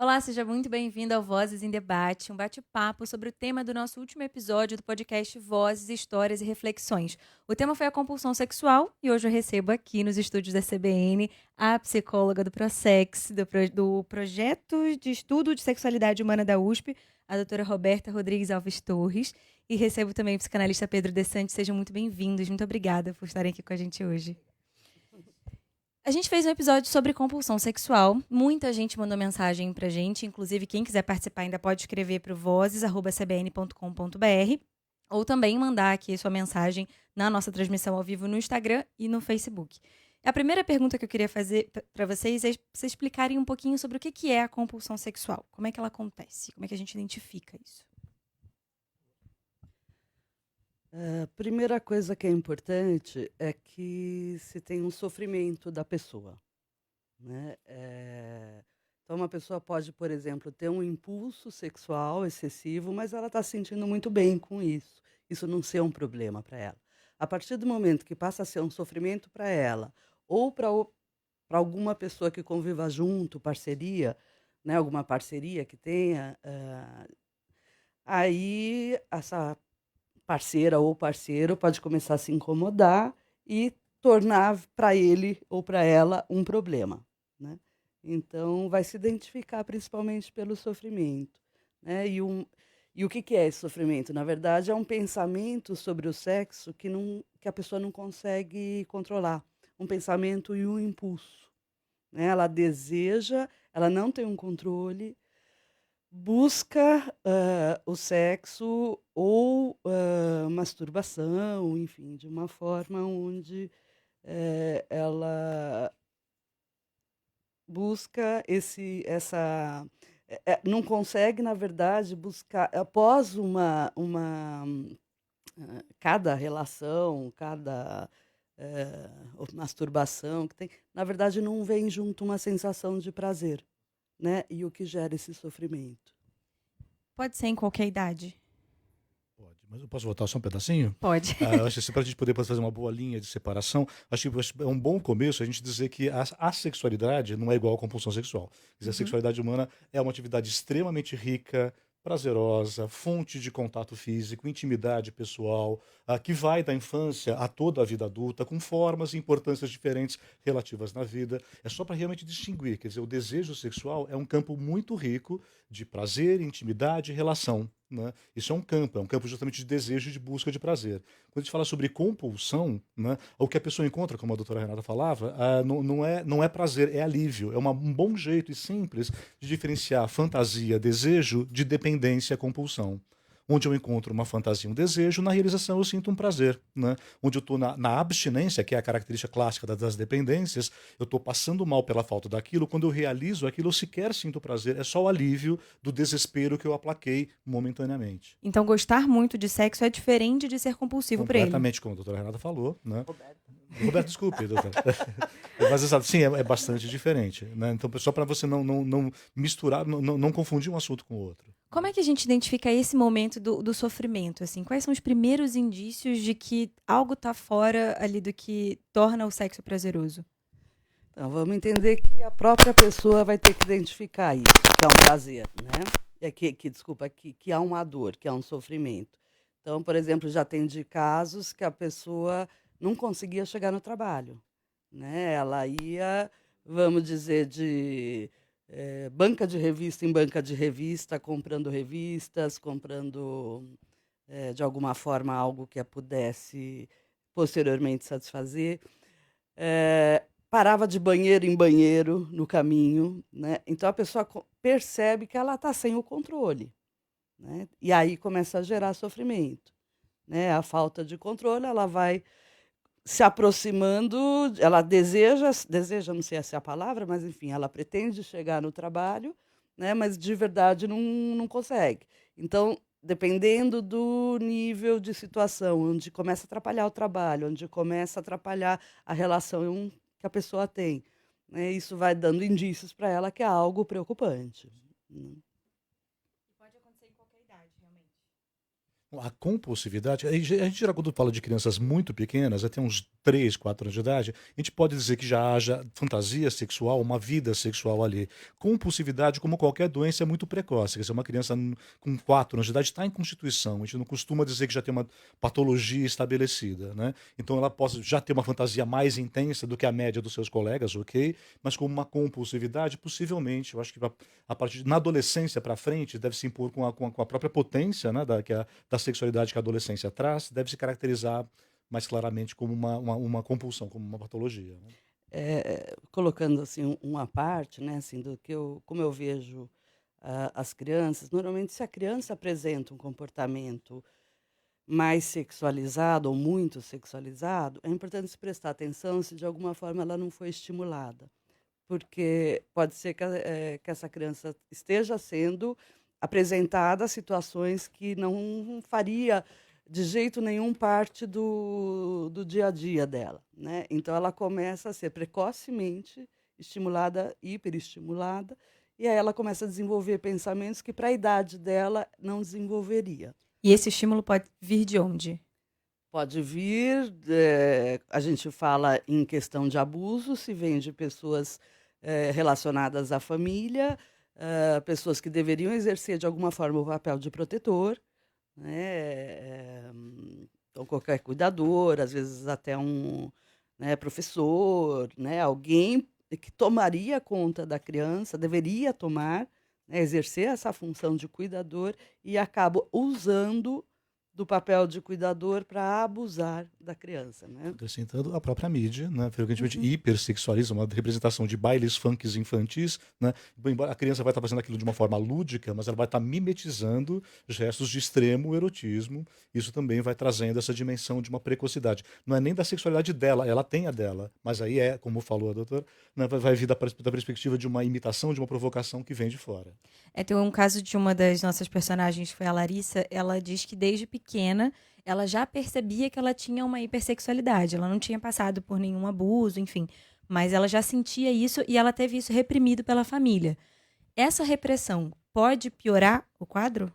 Olá, seja muito bem-vindo ao Vozes em Debate, um bate-papo sobre o tema do nosso último episódio do podcast Vozes, Histórias e Reflexões. O tema foi a compulsão sexual e hoje eu recebo aqui nos estúdios da CBN a psicóloga do Prosex, do Projeto de Estudo de Sexualidade Humana da USP, a doutora Roberta Rodrigues Alves Torres, e recebo também o psicanalista Pedro De Santis. Sejam muito bem-vindos, muito obrigada por estarem aqui com a gente hoje. A gente fez um episódio sobre compulsão sexual. Muita gente mandou mensagem pra gente. Inclusive, quem quiser participar ainda pode escrever para o vozes@cbn.com.br ou também mandar aqui sua mensagem na nossa transmissão ao vivo no Instagram e no Facebook. A primeira pergunta que eu queria fazer para vocês é vocês explicarem um pouquinho sobre o que é a compulsão sexual. Como é que ela acontece? Como é que a gente identifica isso? A primeira coisa que é importante é que se tem um sofrimento da pessoa, né. Então uma pessoa pode, por exemplo, ter um impulso sexual excessivo, mas ela está se sentindo muito bem com isso. Isso não ser um problema para ela. A partir do momento que passa a ser um sofrimento para ela, ou para alguma pessoa que conviva junto, parceria, né, alguma parceria que tenha, aí essa parceira ou parceiro pode começar a se incomodar e tornar para ele ou para ela um problema, né. Então vai se identificar principalmente pelo sofrimento, né. E o que é esse sofrimento? Na verdade é um pensamento sobre o sexo que a pessoa não consegue controlar, um pensamento e um impulso, né. Ela deseja, ela não tem um controle, busca, o sexo ou, masturbação, enfim, de uma forma onde, ela busca não consegue, na verdade, buscar após cada relação, cada, masturbação que tem, na verdade não vem junto uma sensação de prazer, né, e o que gera esse sofrimento. Pode ser em qualquer idade? Pode, mas eu posso voltar só um pedacinho? Pode. Eu acho que para a gente poder fazer uma boa linha de separação, acho que é um bom começo a gente dizer que a sexualidade não é igual à compulsão sexual. Quer dizer, a Uhum. sexualidade humana é uma atividade extremamente rica, prazerosa, fonte de contato físico, intimidade pessoal, que vai da infância a toda a vida adulta, com formas e importâncias diferentes relativas na vida. É só para realmente distinguir. Quer dizer, o desejo sexual é um campo muito rico de prazer, intimidade e relação. Né? Isso é um campo justamente de desejo e de busca de prazer. Quando a gente fala sobre compulsão, né, o que a pessoa encontra, como a doutora Renata falava, não é prazer, é alívio. É um bom jeito e simples de diferenciar fantasia, desejo, de dependência, compulsão. Onde eu encontro uma fantasia, um desejo, na realização eu sinto um prazer. Né? Onde eu estou na abstinência, que é a característica clássica das dependências, eu estou passando mal pela falta daquilo, quando eu realizo aquilo, eu sequer sinto prazer, é só o alívio do desespero que eu aplaquei momentaneamente. Então, gostar muito de sexo é diferente de ser compulsivo para ele. Completamente, como a doutora Renata falou, né? Roberta. Roberto, desculpe, doutora. Mas exato, sim, é bastante diferente. Né? Então, só para você não misturar, não confundir um assunto com o outro. Como é que a gente identifica esse momento do sofrimento? Assim? Quais são os primeiros indícios de que algo está fora ali do que torna o sexo prazeroso? Então, vamos entender que a própria pessoa vai ter que identificar isso, que é um prazer, né? Desculpa, que há uma dor, que há um sofrimento. Então, por exemplo, já tem de casos que a pessoa não conseguia chegar no trabalho, né? Ela ia, vamos dizer, de banca de revista em banca de revista, comprando revistas, comprando, de alguma forma, algo que a pudesse posteriormente satisfazer. Parava de banheiro em banheiro no caminho, né, então a pessoa percebe que ela está sem o controle, né, e aí começa a gerar sofrimento, né, a falta de controle, ela vai se aproximando, ela deseja, não sei se é a palavra, mas enfim, ela pretende chegar no trabalho, né, mas de verdade não consegue. Então, dependendo do nível de situação, onde começa a atrapalhar o trabalho, onde começa a atrapalhar a relação que a pessoa tem, né, isso vai dando indícios para ela que é algo preocupante, né. Pode acontecer em qualquer idade, realmente. A compulsividade, a gente já quando fala de crianças muito pequenas, até uns 3, 4 anos de idade, a gente pode dizer que já haja fantasia sexual, uma vida sexual ali. Compulsividade, como qualquer doença, é muito precoce. Quer dizer, uma criança com 4 anos de idade está em constituição. A gente não costuma dizer que já tem uma patologia estabelecida, né? Então ela pode já ter uma fantasia mais intensa do que a média dos seus colegas, ok? Mas como uma compulsividade, possivelmente, eu acho que a partir na adolescência para frente deve se impor com a própria potência, né, da sexualidade que a adolescência traz, deve se caracterizar mais claramente como uma compulsão, como uma patologia. Né? Colocando assim uma parte, né, assim do que como eu vejo as crianças, normalmente se a criança apresenta um comportamento mais sexualizado ou muito sexualizado, é importante se prestar atenção se de alguma forma ela não foi estimulada, porque pode ser que essa criança esteja sendo apresentada a situações que não faria de jeito nenhum parte do dia a dia dela, né? Então ela começa a ser precocemente estimulada, hiperestimulada, e aí ela começa a desenvolver pensamentos que para a idade dela não desenvolveria. E esse estímulo pode vir de onde? Pode vir, a gente fala em questão de abuso, se vem de pessoas relacionadas à família, pessoas que deveriam exercer de alguma forma o papel de protetor, né? Então, qualquer cuidador, às vezes até um, né, professor, né, alguém que tomaria conta da criança, deveria tomar, né, exercer essa função de cuidador e acaba usando do papel de cuidador para abusar da criança, né? Acrescentando a própria mídia, né? Frequentemente Uhum. hipersexualiza, uma representação de bailes funks infantis, né? Embora a criança vai estar fazendo aquilo de uma forma lúdica, mas ela vai estar mimetizando gestos de extremo erotismo. Isso também vai trazendo essa dimensão de uma precocidade. Não é nem da sexualidade dela, ela tem a dela, mas aí é, como falou a doutora, né? Vai vir da perspectiva de uma imitação, de uma provocação que vem de fora. Tem um caso de uma das nossas personagens, foi a Larissa, ela diz que desde pequena ela já percebia que ela tinha uma hipersexualidade, ela não tinha passado por nenhum abuso, enfim, mas ela já sentia isso e ela teve isso reprimido pela família. Essa repressão pode piorar o quadro?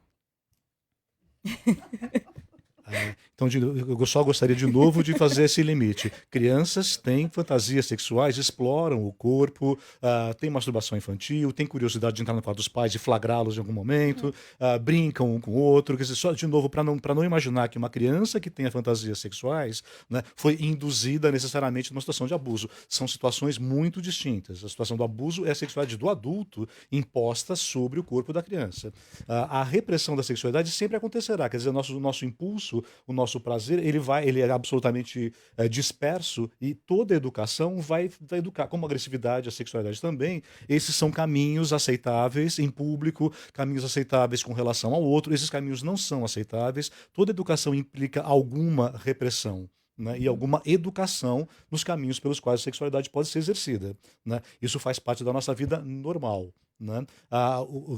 Então, eu só gostaria de novo de fazer esse limite. Crianças têm fantasias sexuais, exploram o corpo, têm masturbação infantil, têm curiosidade de entrar no quarto dos pais e flagrá-los em algum momento, brincam um com o outro. Quer dizer, só de novo, para não imaginar que uma criança que tenha fantasias sexuais, né, foi induzida necessariamente numa situação de abuso. São situações muito distintas. A situação do abuso é a sexualidade do adulto imposta sobre o corpo da criança. A repressão da sexualidade sempre acontecerá. Quer dizer, o nosso impulso, o nosso prazer, ele é absolutamente disperso e toda educação vai educar, como a agressividade, a sexualidade também. Esses são caminhos aceitáveis em público, caminhos aceitáveis com relação ao outro. Esses caminhos não são aceitáveis. Toda educação implica alguma repressão. Né, e alguma educação nos caminhos pelos quais a sexualidade pode ser exercida. Né? Isso faz parte da nossa vida normal. Né?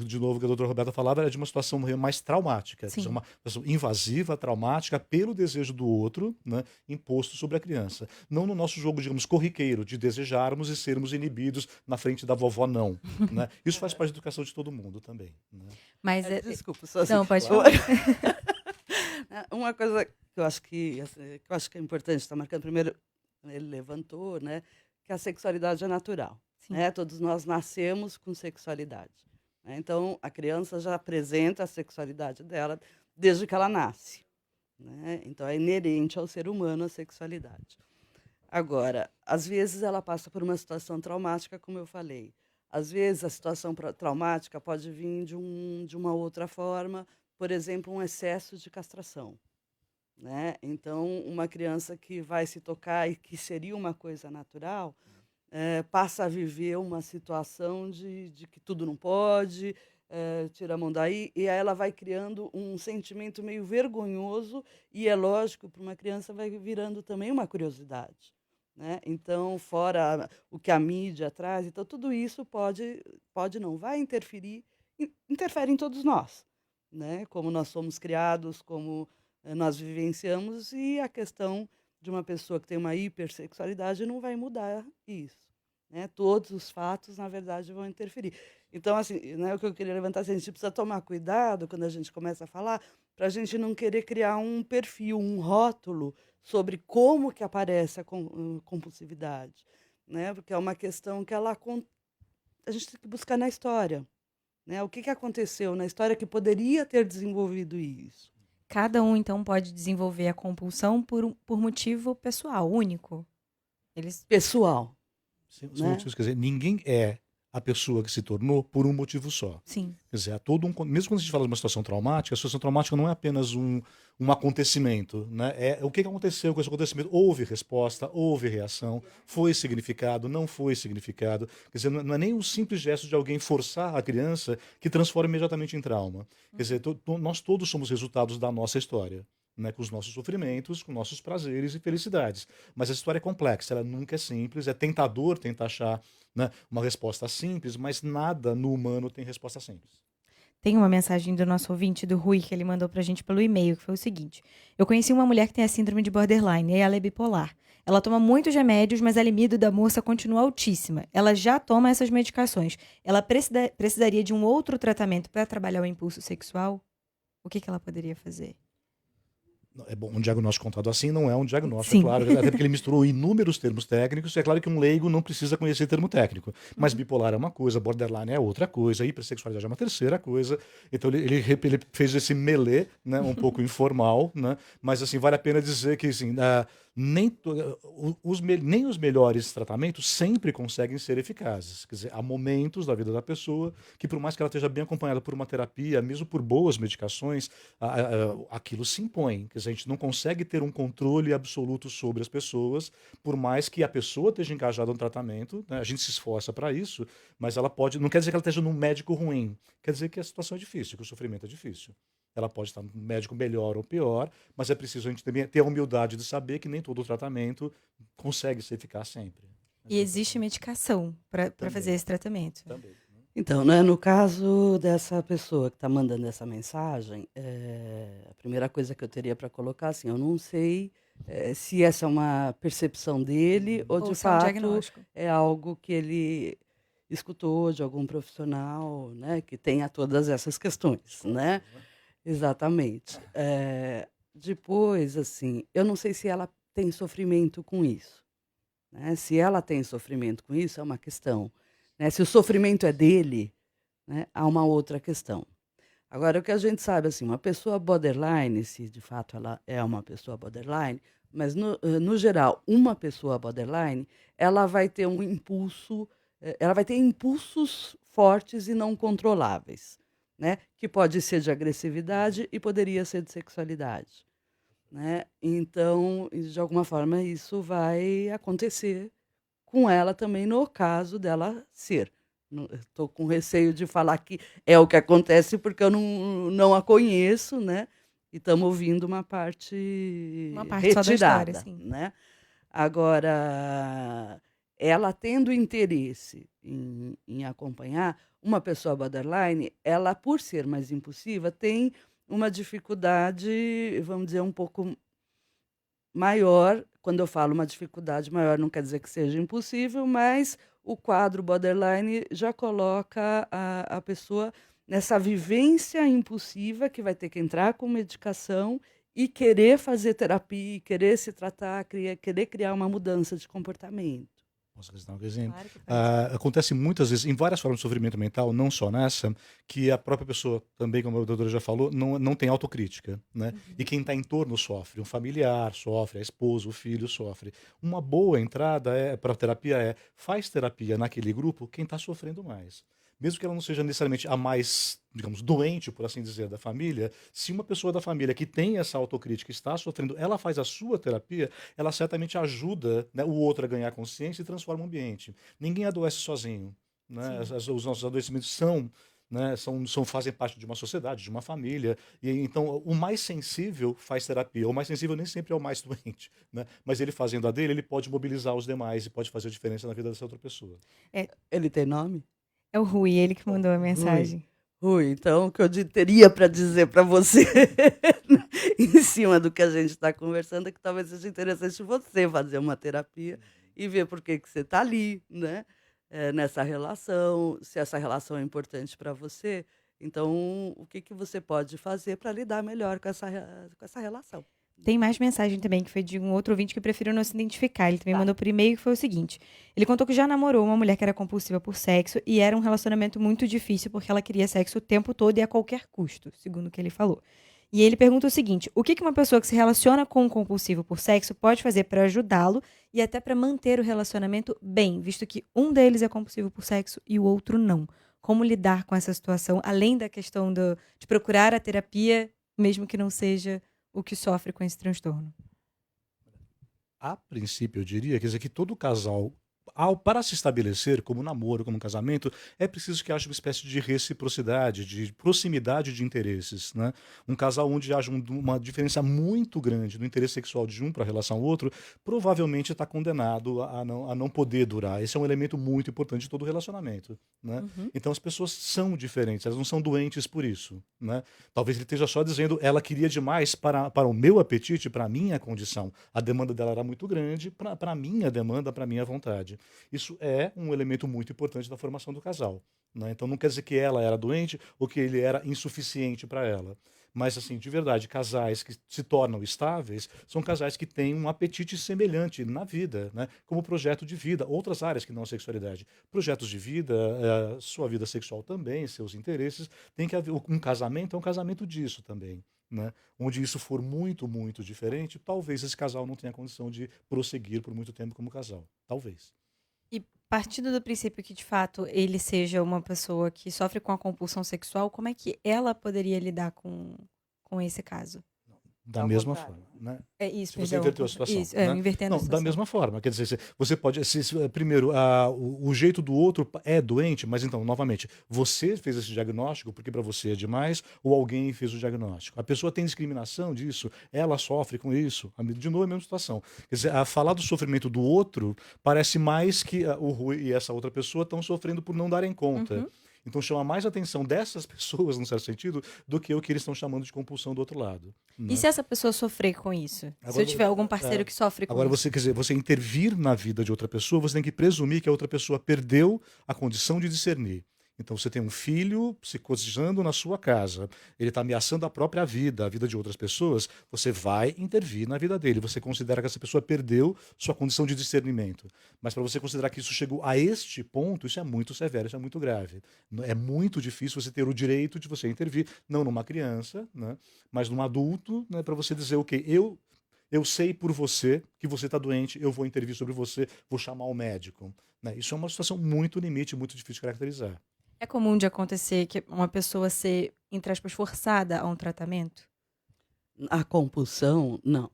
De novo, o que a doutora Roberta falava era de uma situação mais traumática, quer dizer, Sim. uma situação invasiva, traumática, pelo desejo do outro, né, imposto sobre a criança. Não no nosso jogo, digamos, corriqueiro, de desejarmos e sermos inibidos na frente da vovó, não. Né? Isso faz parte da educação de todo mundo também. Né? Mas Desculpa, só assim. não, pode Uma- falar. Uma coisa que eu acho que eu acho que é importante estar marcando, primeiro, ele levantou, né, que a sexualidade é natural, Sim. né? Todos nós nascemos com sexualidade, né? Então a criança já apresenta a sexualidade dela desde que ela nasce, né? Então é inerente ao ser humano a sexualidade. Agora, às vezes ela passa por uma situação traumática, como eu falei. Às vezes a situação traumática pode vir de uma outra forma, por exemplo, um excesso de castração, né? Então, uma criança que vai se tocar e que seria uma coisa natural, passa a viver uma situação de que tudo não pode, tira a mão daí, e aí ela vai criando um sentimento meio vergonhoso, e é lógico, para uma criança vai virando também uma curiosidade. Né? Então, fora o que a mídia traz, então tudo isso pode não, vai interferir, interfere em todos nós, né? Como nós somos criados, como nós vivenciamos, e a questão de uma pessoa que tem uma hipersexualidade não vai mudar isso, né? Todos os fatos, na verdade, vão interferir. Então, assim, né, o que eu queria levantar, assim, a gente precisa tomar cuidado quando a gente começa a falar, para a gente não querer criar um perfil, um rótulo sobre como que aparece a compulsividade, né? Porque é uma questão que a gente tem que buscar na história, né? O que que aconteceu na história que poderia ter desenvolvido isso? Cada um, então, pode desenvolver a compulsão por motivo pessoal, único. Eles. Pessoal, São né? motivos, quer dizer, ninguém é a pessoa que se tornou por um motivo só. Sim. Quer dizer, há todo mesmo quando a gente fala de uma situação traumática, a situação traumática não é apenas um acontecimento, né? É o que aconteceu com esse acontecimento. Houve resposta, houve reação, foi significado, não foi significado. Quer dizer, não é nem um simples gesto de alguém forçar a criança que transforma imediatamente em trauma. Quer dizer, nós todos somos resultados da nossa história. Né, com os nossos sofrimentos, com nossos prazeres e felicidades. Mas a história é complexa, ela nunca é simples, é tentador tentar achar, né, uma resposta simples, mas nada no humano tem resposta simples. Tem uma mensagem do nosso ouvinte, do Rui, que ele mandou pra gente pelo e-mail, que foi o seguinte: eu conheci uma mulher que tem a síndrome de borderline, e ela é bipolar. Ela toma muitos remédios, mas a libido da moça continua altíssima. Ela já toma essas medicações. Ela precisaria de um outro tratamento para trabalhar o impulso sexual? O que ela poderia fazer? É bom, um diagnóstico contado assim não é um diagnóstico, Sim. é claro, até porque ele misturou inúmeros termos técnicos, e é claro que um leigo não precisa conhecer termo técnico, mas bipolar é uma coisa, borderline é outra coisa, hipersexualidade é uma terceira coisa, então ele fez esse melê, né, um pouco informal, né, mas assim, vale a pena dizer que assim, nem os melhores tratamentos sempre conseguem ser eficazes, quer dizer, há momentos da vida da pessoa que por mais que ela esteja bem acompanhada por uma terapia, mesmo por boas medicações, aquilo se impõe. Quer dizer, a gente não consegue ter um controle absoluto sobre as pessoas, por mais que a pessoa esteja engajada no tratamento, né? A gente se esforça para isso, mas ela pode. Não quer dizer que ela esteja num médico ruim, quer dizer que a situação é difícil, que o sofrimento é difícil. Ela pode estar num médico melhor ou pior, mas é preciso a gente também ter a humildade de saber que nem todo tratamento consegue ser eficaz sempre. E existe medicação para fazer esse tratamento. Também. Então, né, no caso dessa pessoa que está mandando essa mensagem, a primeira coisa que eu teria para colocar, assim, eu não sei se essa é uma percepção dele ou, de se é um fato, diagnóstico. é algo que ele escutou de algum profissional, né, que tenha todas essas questões, né? Exatamente. Depois, assim, eu não sei se ela tem sofrimento com isso, né? Se ela tem sofrimento com isso, é uma questão, né? Se o sofrimento é dele, né, há uma outra questão. Agora, o que a gente sabe, assim, uma pessoa borderline, se de fato ela é uma pessoa borderline, mas no geral, uma pessoa borderline, ela vai ter um impulso, ela vai ter impulsos fortes e não controláveis, né? Que pode ser de agressividade e poderia ser de sexualidade, né? Então, de alguma forma, isso vai acontecer com ela também no caso dela ser. Estou com receio de falar que é o que acontece porque eu não a conheço, né? E estamos ouvindo uma parte Só da história, retirada, sim. né? Agora, ela tendo interesse em acompanhar uma pessoa borderline, ela, por ser mais impulsiva, tem uma dificuldade, vamos dizer, um pouco maior. Quando eu falo uma dificuldade maior, não quer dizer que seja impossível, mas o quadro borderline já coloca a pessoa nessa vivência impulsiva que vai ter que entrar com medicação e querer fazer terapia, querer se tratar, querer criar uma mudança de comportamento. Posso dar um exemplo? Claro que pode. Acontece muitas vezes, em várias formas de sofrimento mental, não só nessa, que a própria pessoa, também, como a doutora já falou, não tem autocrítica, né? E quem está em torno sofre, um familiar sofre, a esposa, o filho sofre. Uma boa entrada para a terapia faz terapia naquele grupo quem está sofrendo mais. Mesmo que ela não seja necessariamente a mais, digamos, doente, por assim dizer, da família, se uma pessoa da família que tem essa autocrítica está sofrendo, ela faz a sua terapia, ela certamente ajuda, né, o outro a ganhar consciência e transforma o ambiente. Ninguém adoece sozinho, né? Os nossos adoecimentos né, fazem parte de uma sociedade, de uma família. E então, o mais sensível faz terapia. O mais sensível nem sempre é o mais doente, né? Mas ele fazendo a dele, ele pode mobilizar os demais e pode fazer a diferença na vida dessa outra pessoa. Ele tem nome? É o Rui, ele que mandou a mensagem. Rui, então o que eu teria para dizer para você, em cima do que a gente está conversando, é que talvez seja interessante você fazer uma terapia e ver por que você está ali, né? nessa relação, se essa relação é importante para você. Então, o que que você pode fazer para lidar melhor com essa relação? Tem mais mensagem também, que foi de um outro ouvinte que preferiu não se identificar. Ele também Tá. mandou por e-mail, que foi o seguinte. Ele contou que já namorou uma mulher que era compulsiva por sexo e era um relacionamento muito difícil porque ela queria sexo o tempo todo e a qualquer custo, segundo o que ele falou. E ele pergunta o seguinte: o que que uma pessoa que se relaciona com um compulsivo por sexo pode fazer para ajudá-lo e até para manter o relacionamento bem, visto que um deles é compulsivo por sexo e o outro não? Como lidar com essa situação, além da questão de procurar a terapia, mesmo que não seja o que sofre com esse transtorno? A princípio, eu diria, quer dizer, que todo casal, para se estabelecer como namoro, como casamento, é preciso que haja uma espécie de reciprocidade, de proximidade de interesses, né? Um casal onde haja uma diferença muito grande no interesse sexual de um para a relação ao outro, provavelmente está condenado a não poder durar. Esse é um elemento muito importante de todo relacionamento, né? Uhum. Então as pessoas são diferentes, elas não são doentes por isso, né? Talvez ele esteja só dizendo, ela queria demais para o meu apetite, para a minha condição. A demanda dela era muito grande para a minha demanda, para a minha vontade. Isso é um elemento muito importante da formação do casal, né? Então não quer dizer que ela era doente ou que ele era insuficiente para ela. Mas, assim, de verdade, casais que se tornam estáveis são casais que têm um apetite semelhante na vida, né? Como projeto de vida, outras áreas que não a sexualidade. Projetos de vida, sua vida sexual também, seus interesses. Tem que haver um casamento, é um casamento disso também, né? Onde isso for muito, muito diferente, talvez esse casal não tenha condição de prosseguir por muito tempo como casal. Talvez. E partindo do princípio que, de fato, ele seja uma pessoa que sofre com a compulsão sexual, como é que ela poderia lidar com esse caso? Da Ao mesma contrário. forma, né? É isso, Se você perdão. inverteu a situação, Isso, né? invertendo a Não, da situação. mesma forma, quer dizer, você pode, primeiro, o jeito do outro é doente, mas então, novamente, você fez esse diagnóstico porque para você é demais, ou alguém fez o diagnóstico. A pessoa tem discriminação disso, ela sofre com isso, de novo é a mesma situação. Quer dizer, a falar do sofrimento do outro parece mais que o Rui e essa outra pessoa estão sofrendo por não darem conta. Uhum. Então chama mais a atenção dessas pessoas, num certo sentido, do que o que eles estão chamando de compulsão do outro lado, E né? se essa pessoa sofrer com isso? Se eu Agora, tiver algum parceiro que sofre com agora isso? você, quer dizer, você intervir na vida de outra pessoa, você tem que presumir que a outra pessoa perdeu a condição de discernir. Então você tem um filho psicosando na sua casa, ele está ameaçando a própria vida, a vida de outras pessoas, você vai intervir na vida dele. Você considera que essa pessoa perdeu sua condição de discernimento. Mas para você considerar que isso chegou a este ponto, isso é muito severo, isso é muito grave. É muito difícil você ter o direito de você intervir, não numa criança, né, mas num adulto, né, para você dizer, ok, eu sei por você que você está doente, eu vou intervir sobre você, vou chamar o médico, né? Isso é uma situação muito limite, muito difícil de caracterizar. É comum de acontecer que uma pessoa ser, entre aspas, forçada a um tratamento? A compulsão, não.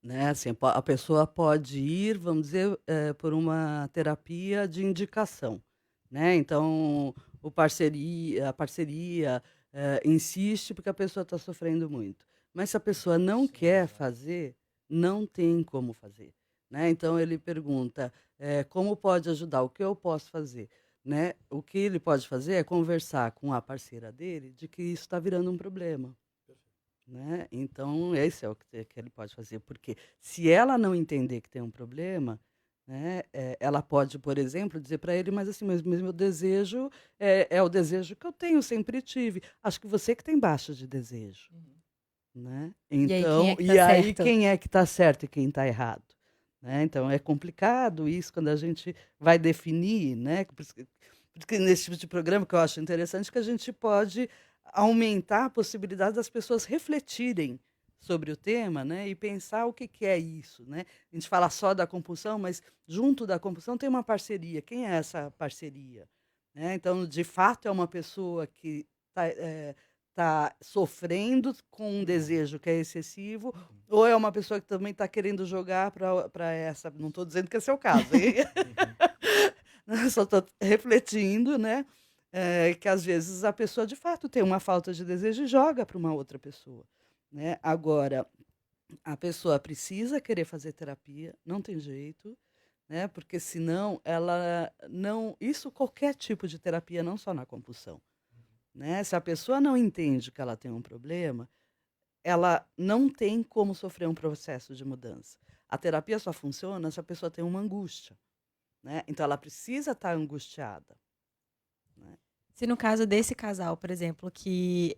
Né? Assim, a pessoa pode ir, vamos dizer, por uma terapia de indicação. Né? Então, a parceria insiste porque a pessoa está sofrendo muito. Mas se a pessoa não quer fazer, não tem como fazer. Né? Então, ele pergunta, como pode ajudar? O que eu posso fazer? Né? O que ele pode fazer é conversar com a parceira dele de que isso está virando um problema. Né? Então, esse é o que ele pode fazer, porque se ela não entender que tem um problema, né, ela pode, por exemplo, dizer para ele, mas assim, mas meu desejo é o desejo que eu tenho, sempre tive. Acho que você que tem baixa de desejo. Né? E aí, quem é Então, que tá e aí certo? quem é que está certo e quem está errado? Né? Então, é complicado isso quando a gente vai definir, né? Por isso que nesse tipo de programa que eu acho interessante, que a gente pode aumentar a possibilidade das pessoas refletirem sobre o tema, né, e pensar o que que é isso, né? A gente fala só da compulsão, mas junto da compulsão tem uma parceria. Quem é essa parceria? Né? Então, de fato, é uma pessoa que está sofrendo com um desejo que é excessivo, ou é uma pessoa que também está querendo jogar para essa. Não estou dizendo que esse é o caso, hein? Só estou refletindo, né? Que às vezes a pessoa de fato tem uma falta de desejo e joga para uma outra pessoa. Né? Agora, a pessoa precisa querer fazer terapia, não tem jeito, né? Porque senão ela não. Isso qualquer tipo de terapia, não só na compulsão. Né? Se a pessoa não entende que ela tem um problema, ela não tem como sofrer um processo de mudança. A terapia só funciona se a pessoa tem uma angústia. né? Então ela precisa estar angustiada, né? Se no caso desse casal, por exemplo, que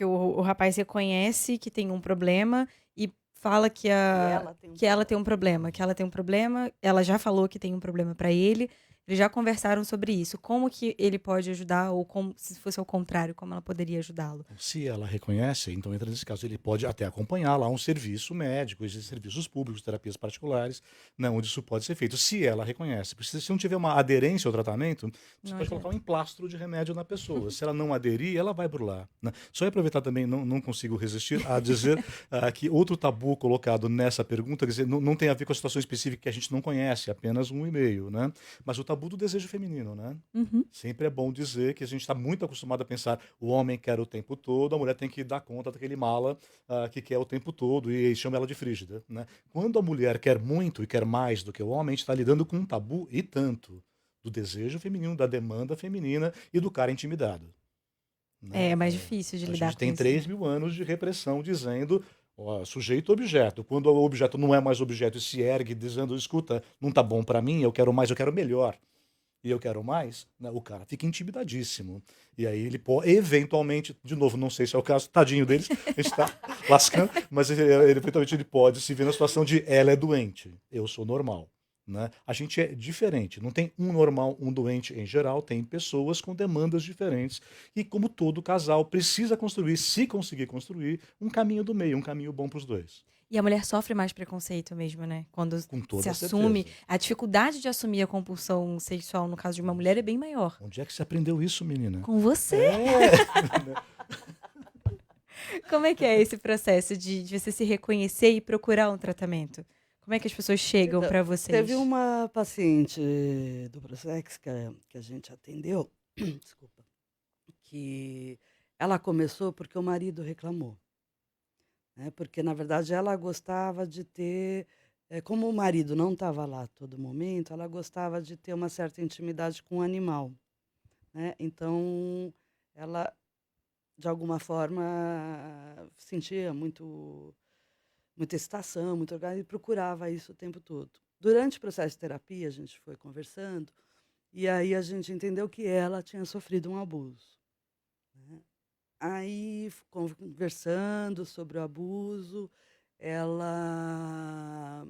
o rapaz reconhece que tem um problema e fala E ela tem um que ela problema. tem um problema, que ela tem um problema, ela já falou que tem um problema pra ele, eles já conversaram sobre isso. Como que ele pode ajudar, ou como, se fosse ao contrário, como ela poderia ajudá-lo? Se ela reconhece, então entra nesse caso. Ele pode até acompanhar lá um serviço médico, existem serviços públicos, terapias particulares, né, onde isso pode ser feito. Se ela reconhece, porque se não tiver uma aderência ao tratamento, você Não pode colocar um adianta. emplastro de remédio na pessoa. Se ela não aderir, ela vai por lá, né? Só ia aproveitar também, não consigo resistir a dizer que outro tabu colocado nessa pergunta, quer dizer, não tem a ver com a situação específica que a gente não conhece, apenas um e-mail, né? Mas o tabu do desejo feminino, né? Uhum. Sempre é bom dizer que a gente está muito acostumado a pensar o homem quer o tempo todo, a mulher tem que dar conta daquele mala que quer o tempo todo e chama ela de frígida, né? Quando a mulher quer muito e quer mais do que o homem, a gente está lidando com um tabu e tanto do desejo feminino, da demanda feminina e do cara intimidado, É né? mais difícil de A lidar gente com tem isso, né? 3.000 anos de repressão dizendo ó, sujeito-objeto. Quando o objeto não é mais objeto e se ergue dizendo, escuta, não tá bom para mim, eu quero mais, eu quero melhor e eu quero mais, né, o cara fica intimidadíssimo. E aí ele pode, eventualmente, de novo, não sei se é o caso, tadinho deles, a gente está lascando, mas eventualmente ele pode se ver na situação de ela é doente, eu sou normal. Né? A gente é diferente, não tem um normal, um doente em geral, tem pessoas com demandas diferentes e, como todo casal, precisa construir, se conseguir construir, um caminho do meio, um caminho bom para os dois. E a mulher sofre mais preconceito mesmo, né? Quando Com se toda assume. certeza. A dificuldade de assumir a compulsão sexual no caso de uma mulher é bem maior. Onde é que você aprendeu isso, menina? Com você? É. Como é que é esse processo de você se reconhecer e procurar um tratamento? Como é que as pessoas chegam Então, pra teve vocês? uma paciente do Prosex que a gente atendeu, desculpa, que ela começou porque o marido reclamou, né? Porque, na verdade, ela gostava de ter, como o marido não estava lá a todo momento, ela gostava de ter uma certa intimidade com o animal, né? Então, ela, de alguma forma, sentia muita excitação, muito orgasmo, e procurava isso o tempo todo. Durante o processo de terapia, a gente foi conversando, e aí a gente entendeu que ela tinha sofrido um abuso, né? Aí, conversando sobre o abuso, ela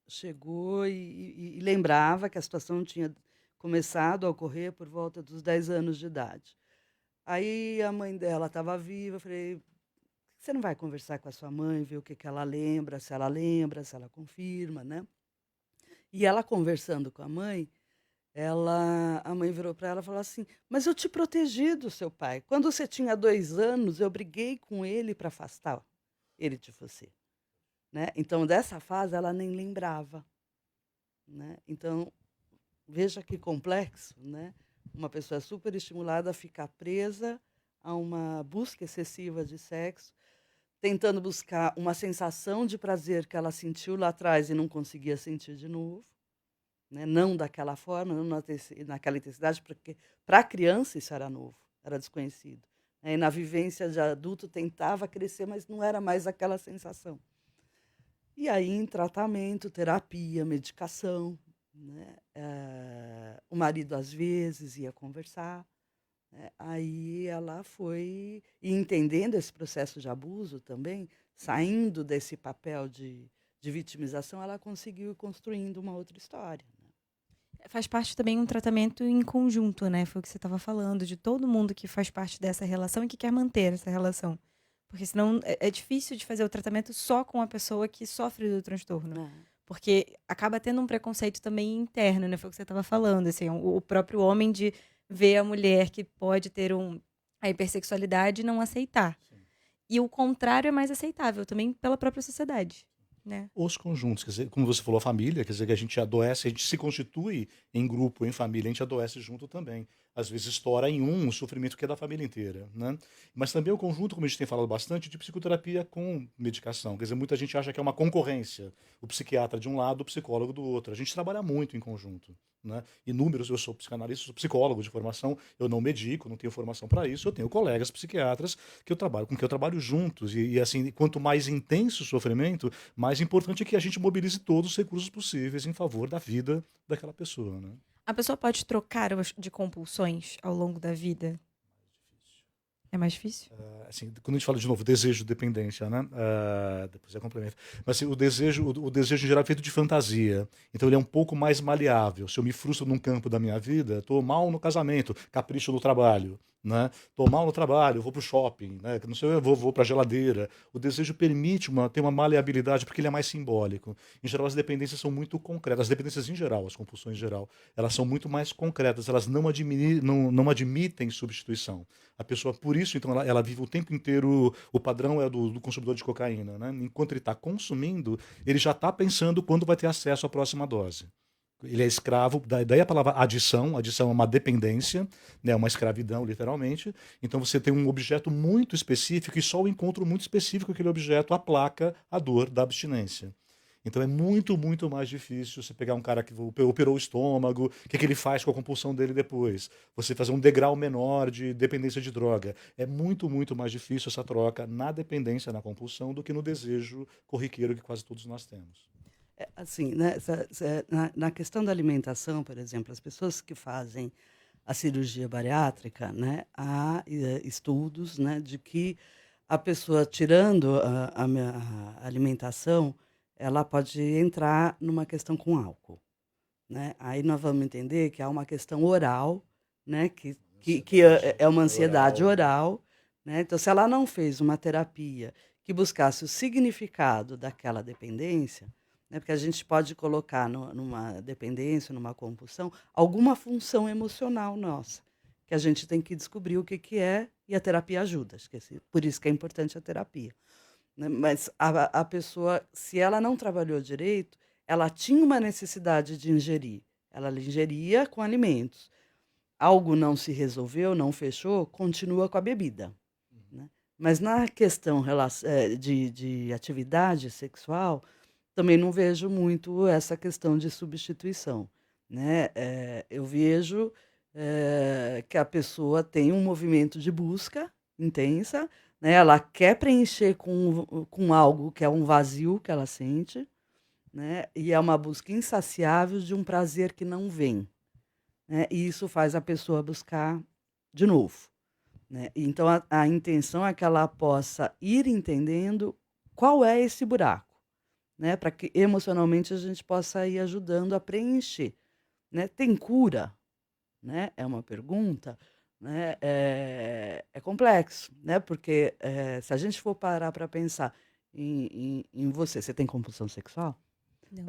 chegou e lembrava que a situação tinha começado a ocorrer por volta dos 10 anos de idade. Aí a mãe dela estava viva, eu falei, você não vai conversar com a sua mãe, ver o que ela lembra, se ela confirma, né? E ela conversando com a mãe, a mãe virou para ela e falou assim: mas eu te protegi do seu pai. Quando você tinha 2 anos, eu briguei com ele para afastar ele de você, né? Então, dessa fase, ela nem lembrava, né? Então, veja que complexo, né? Uma pessoa super estimulada a ficar presa a uma busca excessiva de sexo, tentando buscar uma sensação de prazer que ela sentiu lá atrás e não conseguia sentir de novo, né? Não daquela forma, não naquela intensidade, porque para a criança isso era novo, era desconhecido, né? E na vivência de adulto tentava crescer, mas não era mais aquela sensação. E aí, em tratamento, terapia, medicação, né? O marido, às vezes, ia conversar, né? Aí ela foi e entendendo esse processo de abuso também, saindo desse papel de vitimização, ela conseguiu ir construindo uma outra história, né? Faz parte também um tratamento em conjunto, né? Foi o que você estava falando, de todo mundo que faz parte dessa relação e que quer manter essa relação. Porque senão é difícil de fazer o tratamento só com a pessoa que sofre do transtorno. É. Porque acaba tendo um preconceito também interno, né? Foi o que você estava falando, assim, o próprio homem de ver a mulher que pode ter a hipersexualidade e não aceitar. E o contrário é mais aceitável também pela própria sociedade, né? Os conjuntos, quer dizer, como você falou, a família, quer dizer que a gente adoece, a gente se constitui em grupo, em família, a gente adoece junto também. às vezes estoura em um sofrimento que é da família inteira, né? Mas também o conjunto, como a gente tem falado bastante, de psicoterapia com medicação. Quer dizer, muita gente acha que é uma concorrência, o psiquiatra de um lado, o psicólogo do outro. A gente trabalha muito em conjunto, né? Inúmeros, eu sou psicanalista, sou psicólogo de formação, eu não medico, não tenho formação para isso, eu tenho colegas psiquiatras que eu trabalho, com que eu trabalho juntos. E assim, quanto mais intenso o sofrimento, mais importante é que a gente mobilize todos os recursos possíveis em favor da vida daquela pessoa, né? A pessoa pode trocar de compulsões ao longo da vida? É mais difícil? Assim, quando a gente fala de novo, desejo, dependência, né? Depois é complemento. Mas assim, o desejo em geral é feito de fantasia. Então ele é um pouco mais maleável. Se eu me frustro num campo da minha vida, estou mal no casamento, capricho no trabalho, né? Estou mal no trabalho, vou para o shopping, né? Não sei, eu vou para a geladeira. O desejo permite ter uma maleabilidade porque ele é mais simbólico. Em geral, as dependências são muito concretas. As dependências em geral, as compulsões em geral, elas são muito mais concretas. Elas não admitem substituição. A pessoa, por isso, então, ela vive o tempo inteiro, o padrão é do consumidor de cocaína, né? Enquanto ele está consumindo, ele já está pensando quando vai ter acesso à próxima dose. Ele é escravo, daí a palavra adição é uma dependência, né? Uma escravidão, literalmente. Então você tem um objeto muito específico e só o encontro muito específico daquele objeto aplaca a dor da abstinência. Então é muito, muito mais difícil você pegar um cara que operou o estômago, o que ele faz com a compulsão dele depois. Você fazer um degrau menor de dependência de droga. É muito, muito mais difícil essa troca na dependência, na compulsão, do que no desejo corriqueiro que quase todos nós temos. Assim, né, na questão da alimentação, por exemplo, as pessoas que fazem a cirurgia bariátrica, né, há estudos, né, de que a pessoa tirando a alimentação, ela pode entrar numa questão com álcool, né? Aí nós vamos entender que há uma questão oral, né, que é uma ansiedade oral, né? Então, se ela não fez uma terapia que buscasse o significado daquela dependência, né, porque a gente pode colocar numa dependência, numa compulsão, alguma função emocional nossa, que a gente tem que descobrir o que é, e a terapia ajuda. Acho que por isso que é importante a terapia, né? Mas a pessoa, se ela não trabalhou direito, ela tinha uma necessidade de ingerir. Ela ingeria com alimentos. Algo não se resolveu, não fechou, continua com a bebida, né? Mas na questão de atividade sexual, também não vejo muito essa questão de substituição, né? Eu vejo que a pessoa tem um movimento de busca intensa, né? Ela quer preencher com algo que é um vazio que ela sente, né? E é uma busca insaciável de um prazer que não vem, né? E isso faz a pessoa buscar de novo, né? Então a intenção é que ela possa ir entendendo qual é esse buraco, né? Para que emocionalmente a gente possa ir ajudando a preencher, né? Tem cura, né? É uma pergunta, né? É complexo, né? Porque se a gente for parar para pensar em você tem compulsão sexual? Não.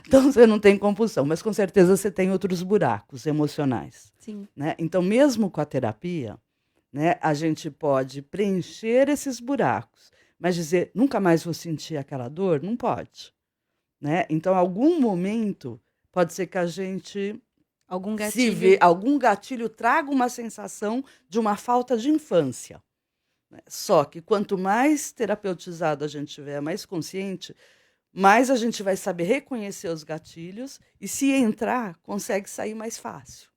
Então você não tem compulsão, mas com certeza você tem outros buracos emocionais, Sim. né? Então, mesmo com a terapia, né, a gente pode preencher esses buracos, mas dizer nunca mais vou sentir aquela dor, não pode, né? Então, algum momento pode ser que a gente Algum se gatilho. vê, algum gatilho traga uma sensação de uma falta de infância, né? Só que quanto mais terapeutizado a gente tiver, mais consciente, mais a gente vai saber reconhecer os gatilhos e, se entrar, consegue sair mais fácil,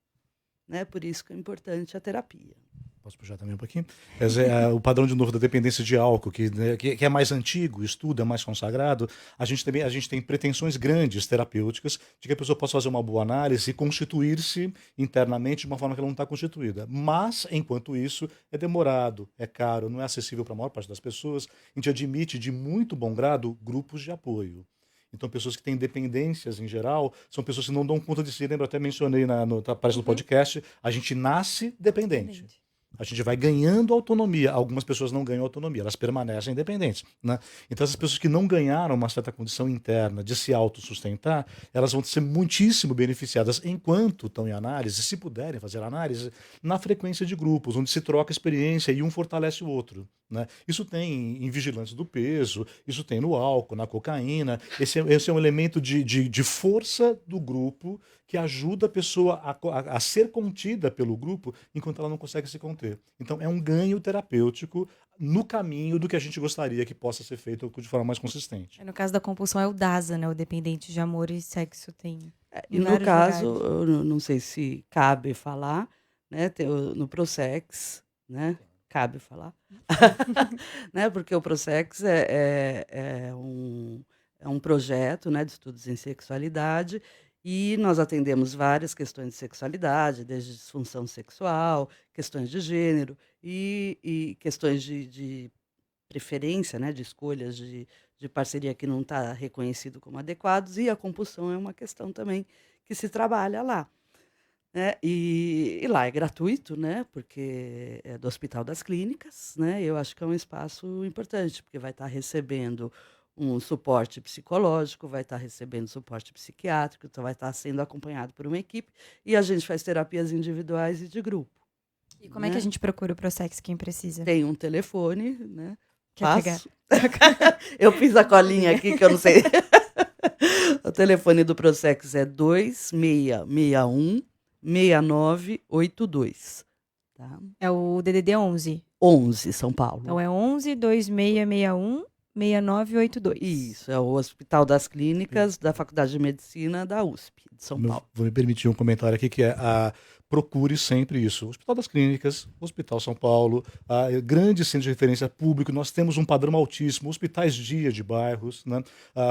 né? Por isso que é importante a terapia. Posso puxar também um pouquinho? Quer dizer, o padrão de novo da dependência de álcool, que é mais antigo, estudo, é mais consagrado, a gente tem pretensões grandes terapêuticas de que a pessoa possa fazer uma boa análise e constituir-se internamente de uma forma que ela não está constituída. Mas, enquanto isso, é demorado, é caro, não é acessível para a maior parte das pessoas. A gente admite de muito bom grado grupos de apoio. Então, pessoas que têm dependências em geral, são pessoas que não dão conta de si. Lembra, até mencionei parece no podcast, a gente nasce dependente. A gente vai ganhando autonomia. Algumas pessoas não ganham autonomia, elas permanecem independentes, né? Então, essas pessoas que não ganharam uma certa condição interna de se autossustentar, elas vão ser muitíssimo beneficiadas enquanto estão em análise, se puderem fazer análise, na frequência de grupos, onde se troca experiência e um fortalece o outro, Né? Isso tem em vigilância do peso, isso tem no álcool, na cocaína. Esse é um elemento de força do grupo que ajuda a pessoa a ser contida pelo grupo enquanto ela não consegue se conter. Então, é um ganho terapêutico no caminho do que a gente gostaria que possa ser feito de forma mais consistente. No caso da compulsão é o DASA, né? O dependente de amor e sexo tem E em no vários caso, lugares. eu não sei se cabe falar, né? No Prosex, né? Cabe falar, né? Porque o Prosex é um projeto, né, de estudos em sexualidade e nós atendemos várias questões de sexualidade, desde disfunção sexual, questões de gênero e questões de preferência, né, de escolhas de parceria que não está reconhecido como adequados, e a compulsão é uma questão também que se trabalha lá. Né? E lá é gratuito, né, porque é do Hospital das Clínicas, né, eu acho que é um espaço importante, porque vai estar recebendo um suporte psicológico, vai estar recebendo suporte psiquiátrico, então vai estar sendo acompanhado por uma equipe, e a gente faz terapias individuais e de grupo. E como é que a gente procura o Prosex, quem precisa? Tem um telefone, né? Quer pegar? Eu fiz a colinha aqui que eu não sei. O telefone do Prosex é 2661 6982. Tá? É o DDD 11. 11, São Paulo. Então é 11 2661 6982. Isso, é o Hospital das Clínicas da Faculdade de Medicina da USP de São Paulo. Vou me permitir um comentário aqui que é procure sempre isso. Hospital das Clínicas, Hospital São Paulo, grande centro de referência público, nós temos um padrão altíssimo, hospitais dia de bairros, né?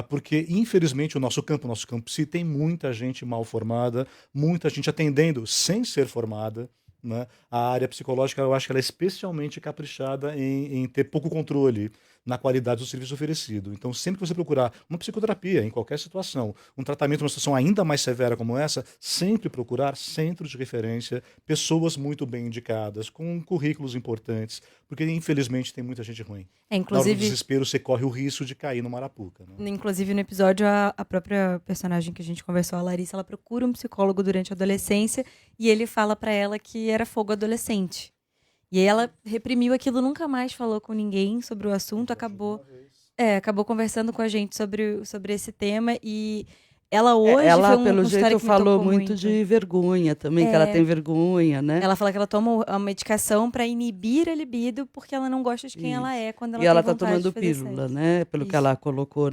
Porque infelizmente o nosso campo psi tem muita gente mal formada, muita gente atendendo sem ser formada. Né? A área psicológica, eu acho que ela é especialmente caprichada em ter pouco controle na qualidade do serviço oferecido. Então, sempre que você procurar uma psicoterapia, em qualquer situação, um tratamento numa situação ainda mais severa como essa, sempre procurar centros de referência, pessoas muito bem indicadas, com currículos importantes, porque, infelizmente, tem muita gente ruim. Na hora do desespero, você corre o risco de cair no Marapuca. Né? Inclusive, no episódio, a própria personagem que a gente conversou, a Larissa, ela procura um psicólogo durante a adolescência e ele fala pra ela que era fogo adolescente. E aí ela reprimiu aquilo, nunca mais falou com ninguém sobre o assunto, acabou conversando com a gente sobre esse tema e ela hoje ela, foi pelo uma história jeito, que me falou tocou muito de vergonha também, que ela tem vergonha, né? Ela fala que ela toma a medicação para inibir a libido porque ela não gosta de quem ela é quando ela e ela tem está vontade tomando de fazer pílula, sexo. né? Pelo que Isso. ela colocou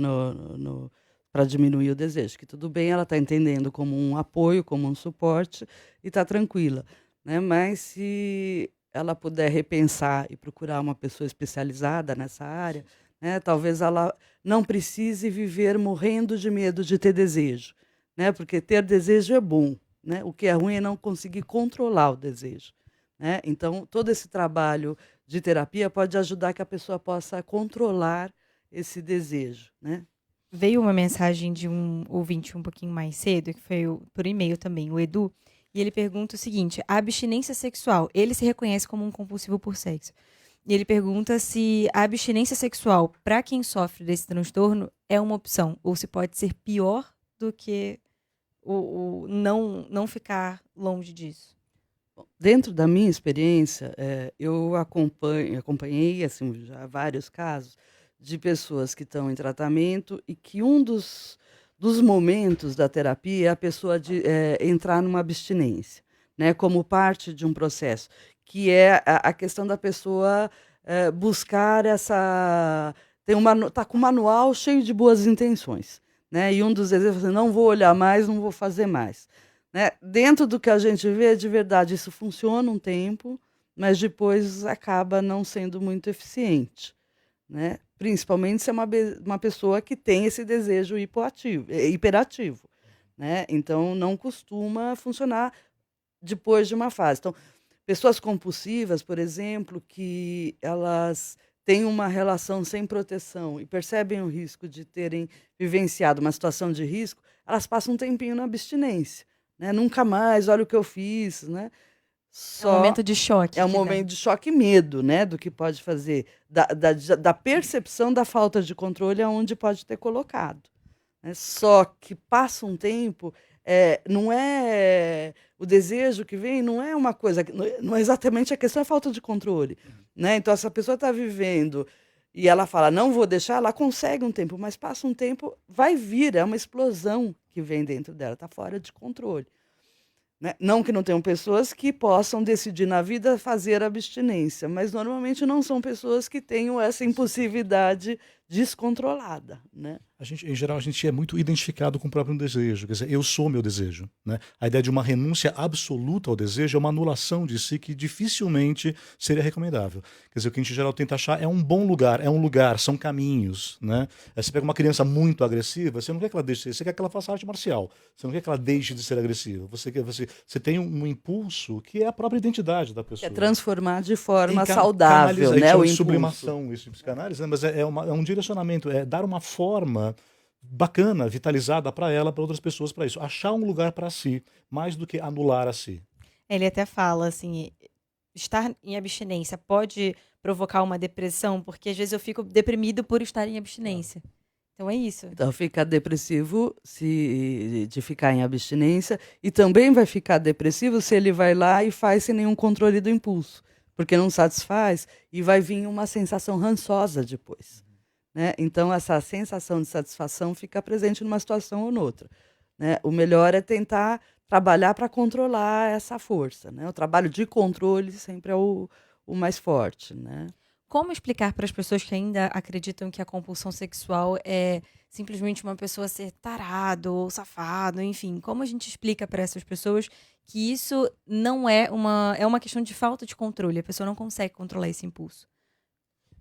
para diminuir o desejo. Que tudo bem, ela está entendendo como um apoio, como um suporte e está tranquila. Né? Mas se ela puder repensar e procurar uma pessoa especializada nessa área, né? Talvez ela não precise viver morrendo de medo de ter desejo. Né? Porque ter desejo é bom. Né? O que é ruim é não conseguir controlar o desejo. Né? Então, todo esse trabalho de terapia pode ajudar que a pessoa possa controlar esse desejo. Né? Veio uma mensagem de um ouvinte um pouquinho mais cedo, que foi por e-mail também, o Edu, e ele pergunta o seguinte: a abstinência sexual, ele se reconhece como um compulsivo por sexo. E ele pergunta se a abstinência sexual, para quem sofre desse transtorno, é uma opção, ou se pode ser pior do que o não ficar longe disso. Dentro da minha experiência, eu acompanhei assim, já vários casos de pessoas que estão em tratamento e que um dos momentos da terapia é a pessoa entrar numa abstinência, né, como parte de um processo, que é a questão da pessoa buscar essa... Está com um manual cheio de boas intenções. Né, e um dos desejos é não vou olhar mais, não vou fazer mais. Né? Dentro do que a gente vê, de verdade, isso funciona um tempo, mas depois acaba não sendo muito eficiente. Né? Principalmente se é uma pessoa que tem esse desejo hiperativo. Né? Então, não costuma funcionar depois de uma fase. Então, pessoas compulsivas, por exemplo, que elas têm uma relação sem proteção e percebem o risco de terem vivenciado uma situação de risco, elas passam um tempinho na abstinência. Né? Nunca mais, olha o que eu fiz. Né? É um momento de choque. É um momento de choque e medo, né, do que pode fazer, da percepção da falta de controle aonde pode ter colocado. Né? Só que passa um tempo, não é o desejo que vem, não é uma coisa, não é exatamente a questão, é falta de controle, né? Então, essa pessoa está vivendo e ela fala, não vou deixar, ela consegue um tempo, mas passa um tempo, vai vir, é uma explosão que vem dentro dela, está fora de controle. Né? Não que não tenham pessoas que possam decidir na vida fazer abstinência, mas normalmente não são pessoas que tenham essa impulsividade descontrolada, né? Em geral, a gente é muito identificado com o próprio desejo. Quer dizer, eu sou meu desejo, né? A ideia de uma renúncia absoluta ao desejo é uma anulação de si que dificilmente seria recomendável. Quer dizer, o que a gente, em geral, tenta achar é um bom lugar, são caminhos, né? Você pega uma criança muito agressiva, você não quer que ela deixe, você quer que ela faça arte marcial. Você não quer que ela deixe de ser agressiva. Você tem um impulso que é a própria identidade da pessoa. É transformar de forma Em saudável, canalizar, né, o de impulso. sublimação, isso, psicanálise, né? Mas é um direcionamento, é dar uma forma bacana, vitalizada para ela, para outras pessoas, para isso. Achar um lugar para si, mais do que anular a si. Ele até fala assim, estar em abstinência pode provocar uma depressão, porque às vezes eu fico deprimido por estar em abstinência. Então é isso. Então fica depressivo de ficar em abstinência e também vai ficar depressivo se ele vai lá e faz sem nenhum controle do impulso, porque não satisfaz e vai vir uma sensação rançosa depois. Né? Então, essa sensação de satisfação fica presente numa situação ou noutra. Né? O melhor é tentar trabalhar para controlar essa força. Né? O trabalho de controle sempre é o mais forte. Né? Como explicar para as pessoas que ainda acreditam que a compulsão sexual é simplesmente uma pessoa ser tarado ou safado, enfim, como a gente explica para essas pessoas que isso não é uma questão de falta de controle, a pessoa não consegue controlar esse impulso?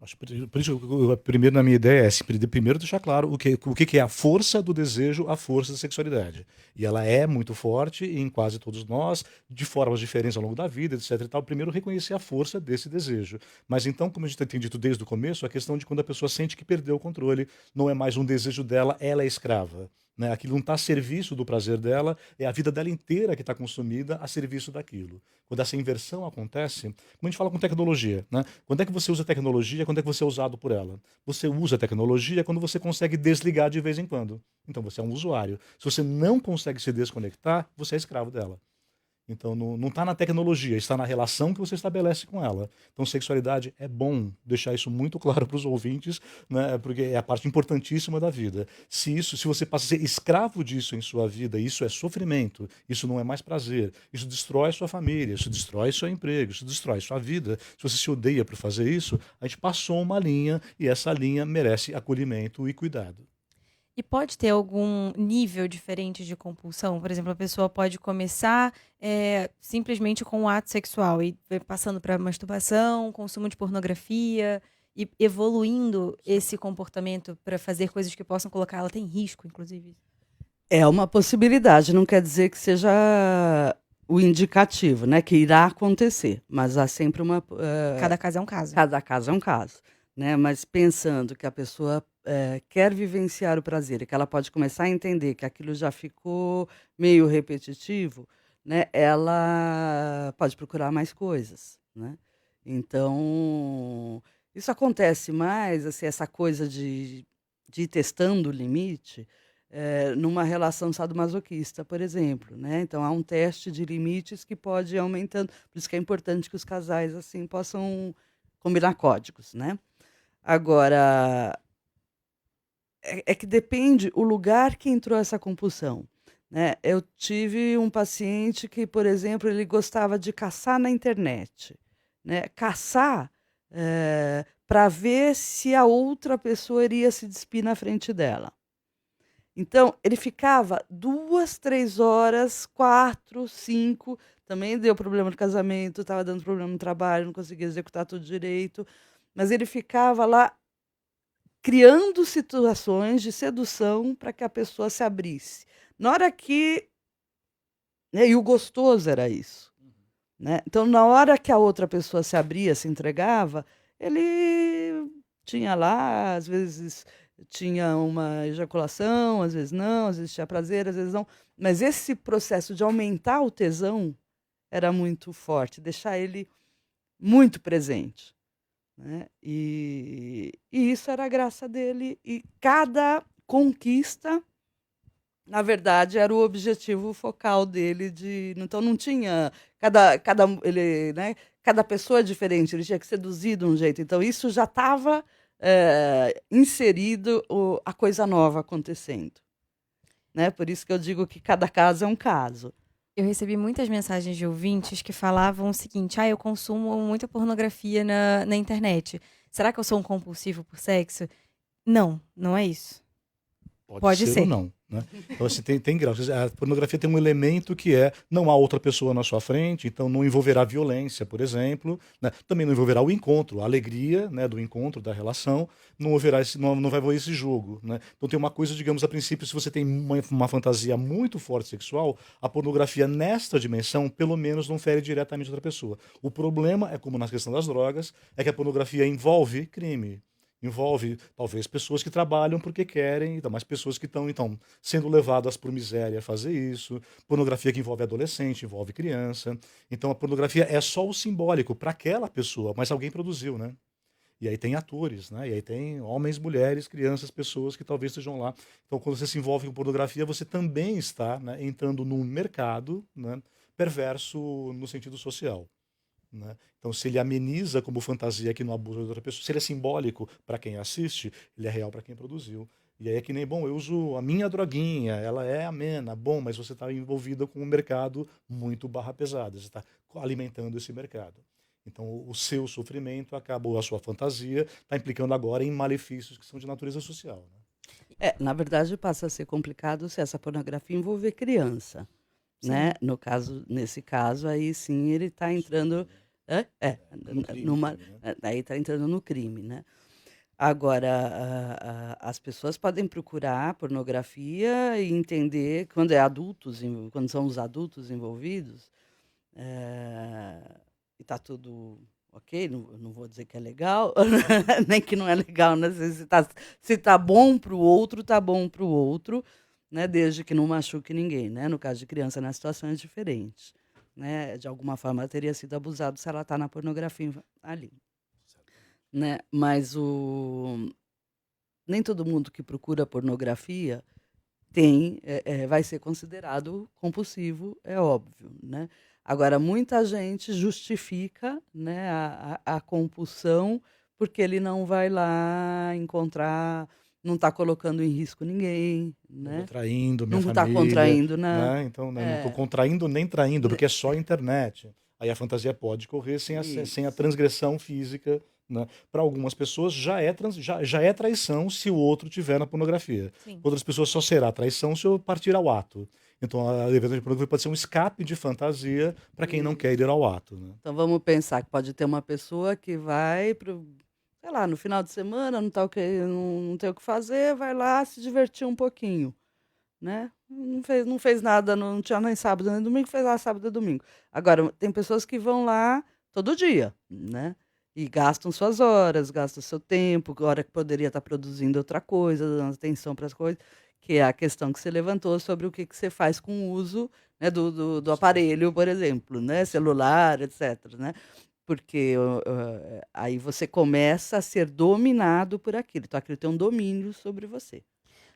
Acho por isso, primeiro, na minha ideia, é primeiro deixar claro o que é a força do desejo, a força da sexualidade. E ela é muito forte em quase todos nós, de formas diferentes ao longo da vida, etc. E tal. Primeiro, reconhecer a força desse desejo. Mas então, como a gente tem dito desde o começo, a questão de quando a pessoa sente que perdeu o controle, não é mais um desejo dela, ela é escrava. Né? Aquilo não está a serviço do prazer dela, é a vida dela inteira que está consumida a serviço daquilo. Quando essa inversão acontece, como a gente fala com tecnologia, né? Quando é que você usa tecnologia, quando é que você é usado por ela? Você usa a tecnologia quando você consegue desligar de vez em quando. Então você é um usuário. Se você não consegue se desconectar, você é escravo dela. Então não está na tecnologia, está na relação que você estabelece com ela. Então sexualidade é bom deixar isso muito claro para os ouvintes, né, porque é a parte importantíssima da vida. Se você passa a ser escravo disso em sua vida, isso é sofrimento, isso não é mais prazer, isso destrói sua família, isso destrói seu emprego, isso destrói sua vida. Se você se odeia por fazer isso, a gente passou uma linha e essa linha merece acolhimento e cuidado. E pode ter algum nível diferente de compulsão? Por exemplo, a pessoa pode começar simplesmente com o ato sexual e vai passando para masturbação, consumo de pornografia e evoluindo esse comportamento para fazer coisas que possam colocá-la até em risco, inclusive. É uma possibilidade, não quer dizer que seja o indicativo, né, que irá acontecer, mas há sempre uma... Cada caso é um caso. Cada caso é um caso. Né? Mas pensando que a pessoa quer vivenciar o prazer e que ela pode começar a entender que aquilo já ficou meio repetitivo, né? Ela pode procurar mais coisas. Né? Então, isso acontece mais, assim, essa coisa de ir testando o limite numa relação sadomasoquista, por exemplo. Né? Então, há um teste de limites que pode ir aumentando. Por isso que é importante que os casais assim possam combinar códigos. Né? Agora, é que depende o lugar que entrou essa compulsão. Né? Eu tive um paciente que, por exemplo, ele gostava de caçar na internet. Né? Caçar para ver se a outra pessoa iria se despir na frente dela. Então, ele ficava 2, 3 horas, 4, 5. Também deu problema no casamento, estava dando problema no trabalho, não conseguia executar tudo direito. Mas ele ficava lá criando situações de sedução para que a pessoa se abrisse. Na hora que... Né, e o gostoso era isso. Né? Então, na hora que a outra pessoa se abria, se entregava, ele tinha lá, às vezes tinha uma ejaculação, às vezes não, às vezes tinha prazer, às vezes não. Mas esse processo de aumentar o tesão era muito forte, deixar ele muito presente. Né? E isso era a graça dele. E cada conquista Na verdade, era o objetivo focal dele de. Então não tinha. Ele, né, cada pessoa é diferente, ele tinha que seduzir de um jeito. Então, isso já estava inserido a coisa nova acontecendo. Né? Por isso que eu digo que cada caso é um caso. Eu recebi muitas mensagens de ouvintes que falavam o seguinte: eu consumo muita pornografia na internet. Será que eu sou um compulsivo por sexo? Não, não é isso. Pode ser. Ou não. Né? Então, assim, tem graus. A pornografia tem um elemento que não há outra pessoa na sua frente, então não envolverá violência, por exemplo, né? Também não envolverá o encontro, a alegria, né, do encontro, da relação, não vai haver esse jogo. Né? Então tem uma coisa, digamos, a princípio, se você tem uma fantasia muito forte sexual, a pornografia nesta dimensão, pelo menos, não fere diretamente outra pessoa. O problema é, como na questão das drogas, é que a pornografia envolve crime. Envolve, talvez, pessoas que trabalham porque querem, mas pessoas que estão, então, sendo levadas por miséria a fazer isso. Pornografia que envolve adolescente, envolve criança. Então, a pornografia é só o simbólico para aquela pessoa, mas alguém produziu, né? E aí tem atores, né? E aí tem homens, mulheres, crianças, pessoas que talvez estejam lá. Então, quando você se envolve com pornografia, você também está, né, entrando num mercado, né, perverso no sentido social. Né? Então, se ele ameniza como fantasia que não abusa de outra pessoa, se ele é simbólico para quem assiste, ele é real para quem produziu. E aí é que nem, bom, eu uso a minha droguinha, ela é amena, bom, mas você está envolvido com um mercado muito barra pesada, você está alimentando esse mercado. Então, o seu sofrimento acabou, a sua fantasia está implicando agora em malefícios que são de natureza social. Né? Na verdade, passa a ser complicado se essa pornografia envolver criança. Né? Nesse caso, aí sim ele está entrando. Aí está entrando no crime, né? Agora, as pessoas podem procurar pornografia e entender quando quando são os adultos envolvidos, e está tudo ok, não vou dizer que é legal, nem que não é legal, né? Se tá bom para o outro, está bom para o outro, né? Desde que não machuque ninguém, né? No caso de criança, na situação é diferente. Né? De alguma forma, ela teria sido abusada se ela está na pornografia ali. Né? Mas nem todo mundo que procura pornografia vai ser considerado compulsivo, é óbvio. Né? Agora, muita gente justifica, né, a compulsão porque ele não vai lá encontrar, não está colocando em risco ninguém. Né? Não traindo minha não família. Não está contraindo nada. Né? Então, não estou contraindo nem traindo, porque é só a internet. Aí a fantasia pode correr sem a transgressão física. Né? Para algumas pessoas já é traição se o outro tiver na pornografia. Sim. Outras pessoas só será traição se eu partir ao ato. Então a liberdade de pornografia pode ser um escape de fantasia para quem não quer ir ao ato. Né? Então vamos pensar que pode ter uma pessoa que vai sei lá, no final de semana, não tem o que fazer, vai lá se divertir um pouquinho. Né? Não fez nada, não tinha nem sábado nem domingo, fez lá sábado e domingo. Agora, tem pessoas que vão lá todo dia, né? E gastam suas horas, gastam seu tempo, hora que poderia estar produzindo outra coisa, dando atenção para as coisas, que é a questão que você levantou sobre o que você faz com o uso, né, do aparelho, por exemplo, né? Celular, etc. Né? Porque aí você começa a ser dominado por aquilo. Então, aquilo tem um domínio sobre você.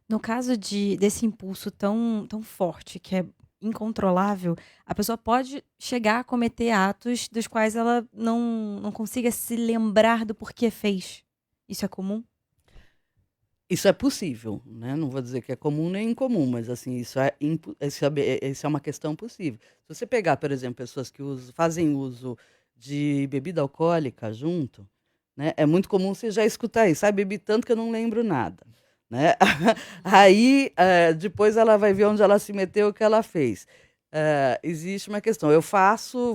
No caso desse impulso tão forte, que é incontrolável, a pessoa pode chegar a cometer atos dos quais ela não consiga se lembrar do porquê fez. Isso é comum? Isso é possível, né? Não vou dizer que é comum nem incomum, mas assim, isso é uma questão possível. Se você pegar, por exemplo, pessoas que fazem uso de bebida alcoólica junto, né? É muito comum você já escutar isso. Bebi tanto que eu não lembro nada. Né? Aí, depois ela vai ver onde ela se meteu, o que ela fez. Existe uma questão,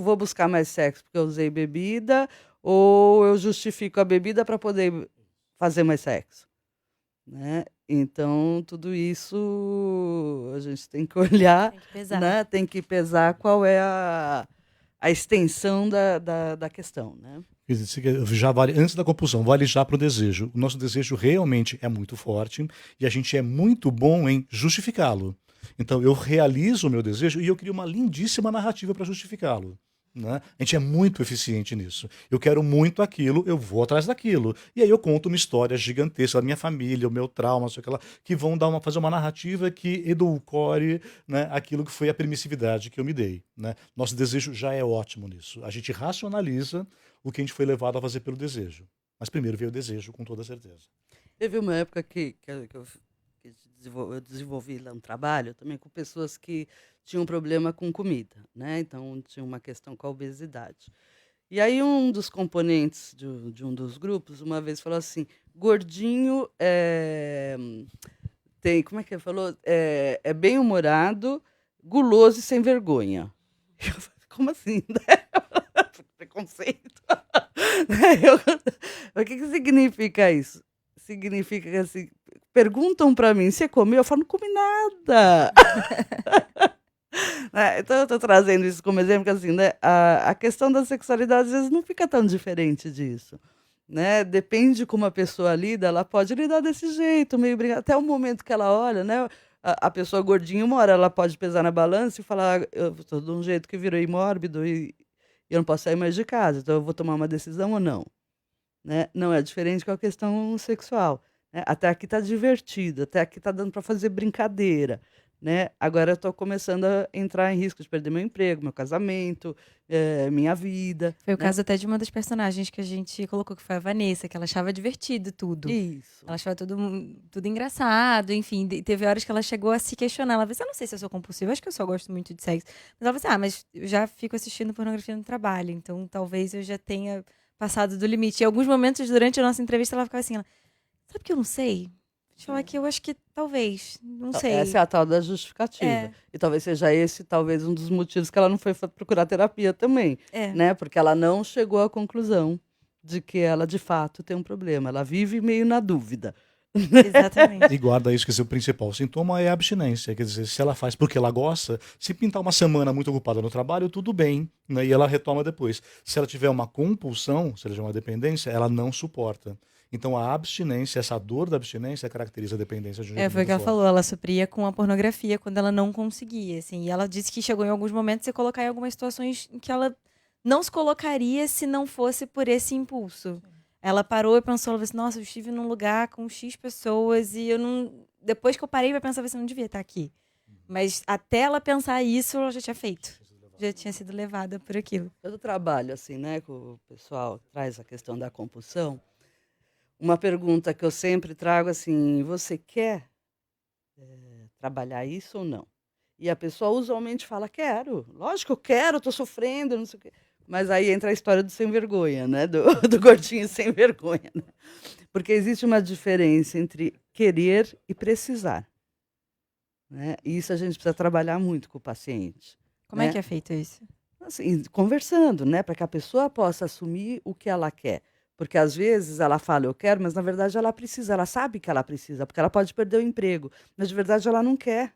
vou buscar mais sexo porque eu usei bebida, ou eu justifico a bebida para poder fazer mais sexo. Né? Então, tudo isso a gente tem que olhar, tem que pesar, né? Tem que pesar qual é a extensão da questão. Né? Já vale, antes da compulsão, vale já para o desejo. O nosso desejo realmente é muito forte e a gente é muito bom em justificá-lo. Então, eu realizo o meu desejo e eu crio uma lindíssima narrativa para justificá-lo. Né? A gente é muito eficiente nisso. Eu quero muito aquilo, eu vou atrás daquilo. E aí eu conto uma história gigantesca da minha família, o meu trauma, sei lá, que vão fazer uma narrativa que edulcore, né, aquilo que foi a permissividade que eu me dei. Né? Nosso desejo já é ótimo nisso. A gente racionaliza o que a gente foi levado a fazer pelo desejo. Mas primeiro veio o desejo, com toda certeza. Teve uma época eu desenvolvi lá um trabalho também com pessoas que tinham problema com comida, né? Então tinha uma questão com a obesidade. E aí um dos componentes de um dos grupos uma vez falou assim: gordinho tem, como é que ele falou? É bem-humorado, guloso e sem vergonha. Eu falei, como assim? Né? Preconceito. O que significa isso? Significa que assim, perguntam para mim, você comeu? Eu falo, não comi nada. Né? Então eu estou trazendo isso como exemplo, que assim, né, a questão da sexualidade às vezes não fica tão diferente disso. Né? Depende de como a pessoa lida, ela pode lidar desse jeito, meio até o momento que ela olha, né? A pessoa gordinha, uma hora ela pode pesar na balança e falar, eu estou de um jeito que virei mórbido e eu não posso sair mais de casa, então eu vou tomar uma decisão ou não. Né? Não é diferente com a questão sexual. Né? Até aqui está divertido, até aqui está dando para fazer brincadeira. Né? Agora eu estou começando a entrar em risco de perder meu emprego, meu casamento, minha vida. Foi o né? caso até de uma das personagens que a gente colocou, que foi a Vanessa, que ela achava divertido tudo. Isso. Ela achava tudo engraçado, enfim. Teve horas que ela chegou a se questionar. Ela disse, eu não sei se eu sou compulsiva, acho que eu só gosto muito de sexo. Mas ela falou assim, mas eu já fico assistindo pornografia no trabalho, então talvez eu já tenha passado do limite. Em alguns momentos durante a nossa entrevista, ela ficava assim, sabe que eu não sei? Deixa eu falar que eu acho que talvez, não sei. Essa é a tal da justificativa. E talvez seja esse, talvez, um dos motivos que ela não foi procurar terapia também. Né? Porque ela não chegou à conclusão de que ela, de fato, tem um problema. Ela vive meio na dúvida. Exatamente. E guarda isso, que o principal sintoma é a abstinência. Quer dizer, se ela faz porque ela gosta, se pintar uma semana muito ocupada no trabalho, tudo bem, né? E ela retoma depois. Se ela tiver uma compulsão, se ela tiver uma dependência, ela não suporta. Então a abstinência, essa dor da abstinência caracteriza a dependência de um jeito Foi o muito que ela forte. falou, ela supria com a pornografia quando ela não conseguia, assim. E ela disse que chegou em alguns momentos a colocar em algumas situações em que ela não se colocaria se não fosse por esse impulso. Ela parou e pensou, ela falou assim, nossa, eu estive num lugar com X pessoas e eu não... Depois que eu parei pra pensar, você não devia estar aqui. Mas até ela pensar isso, ela já tinha feito. Já tinha sido levada por aquilo. Eu trabalho assim, né, com o pessoal que traz a questão da compulsão. Uma pergunta que eu sempre trago assim, você quer trabalhar isso ou não? E a pessoa usualmente fala, quero. Lógico que eu quero, estou sofrendo, não sei o quê. Mas aí entra a história do sem vergonha, né? Do gordinho sem vergonha. Né? Porque existe uma diferença entre querer e precisar. Né? E isso a gente precisa trabalhar muito com o paciente. Como né? é que é feito isso? Assim, conversando, né? Para que a pessoa possa assumir o que ela quer. Porque às vezes ela fala, eu quero, mas na verdade ela precisa, ela sabe que ela precisa, porque ela pode perder o emprego. Mas de verdade ela não quer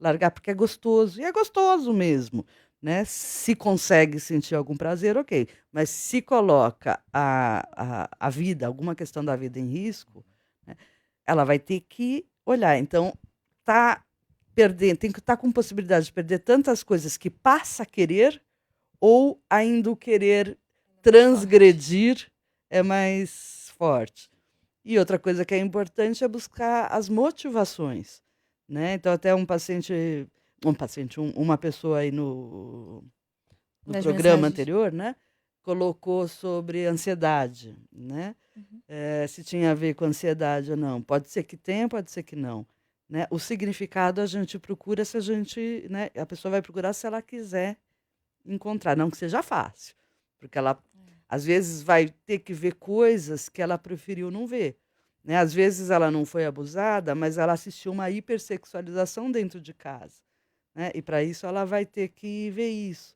largar porque é gostoso. E é gostoso mesmo. Né? Se consegue sentir algum prazer, ok. Mas se coloca a vida, alguma questão da vida em risco, né? Ela vai ter que olhar. Então, tá perdendo, tem que estar com possibilidade de perder tantas coisas que passa a querer, ou ainda o querer transgredir é mais forte. E outra coisa que é importante é buscar as motivações. Né? Então, até uma pessoa aí no programa anterior, né, colocou sobre ansiedade, né? Se tinha a ver com ansiedade ou não. Pode ser que tenha, pode ser que não. Né? O significado a gente procura se a gente, né, a pessoa vai procurar se ela quiser encontrar, não que seja fácil, porque ela às vezes vai ter que ver coisas que ela preferiu não ver. Né? Às vezes ela não foi abusada, mas ela assistiu uma hipersexualização dentro de casa. Né? E para isso ela vai ter que ver isso.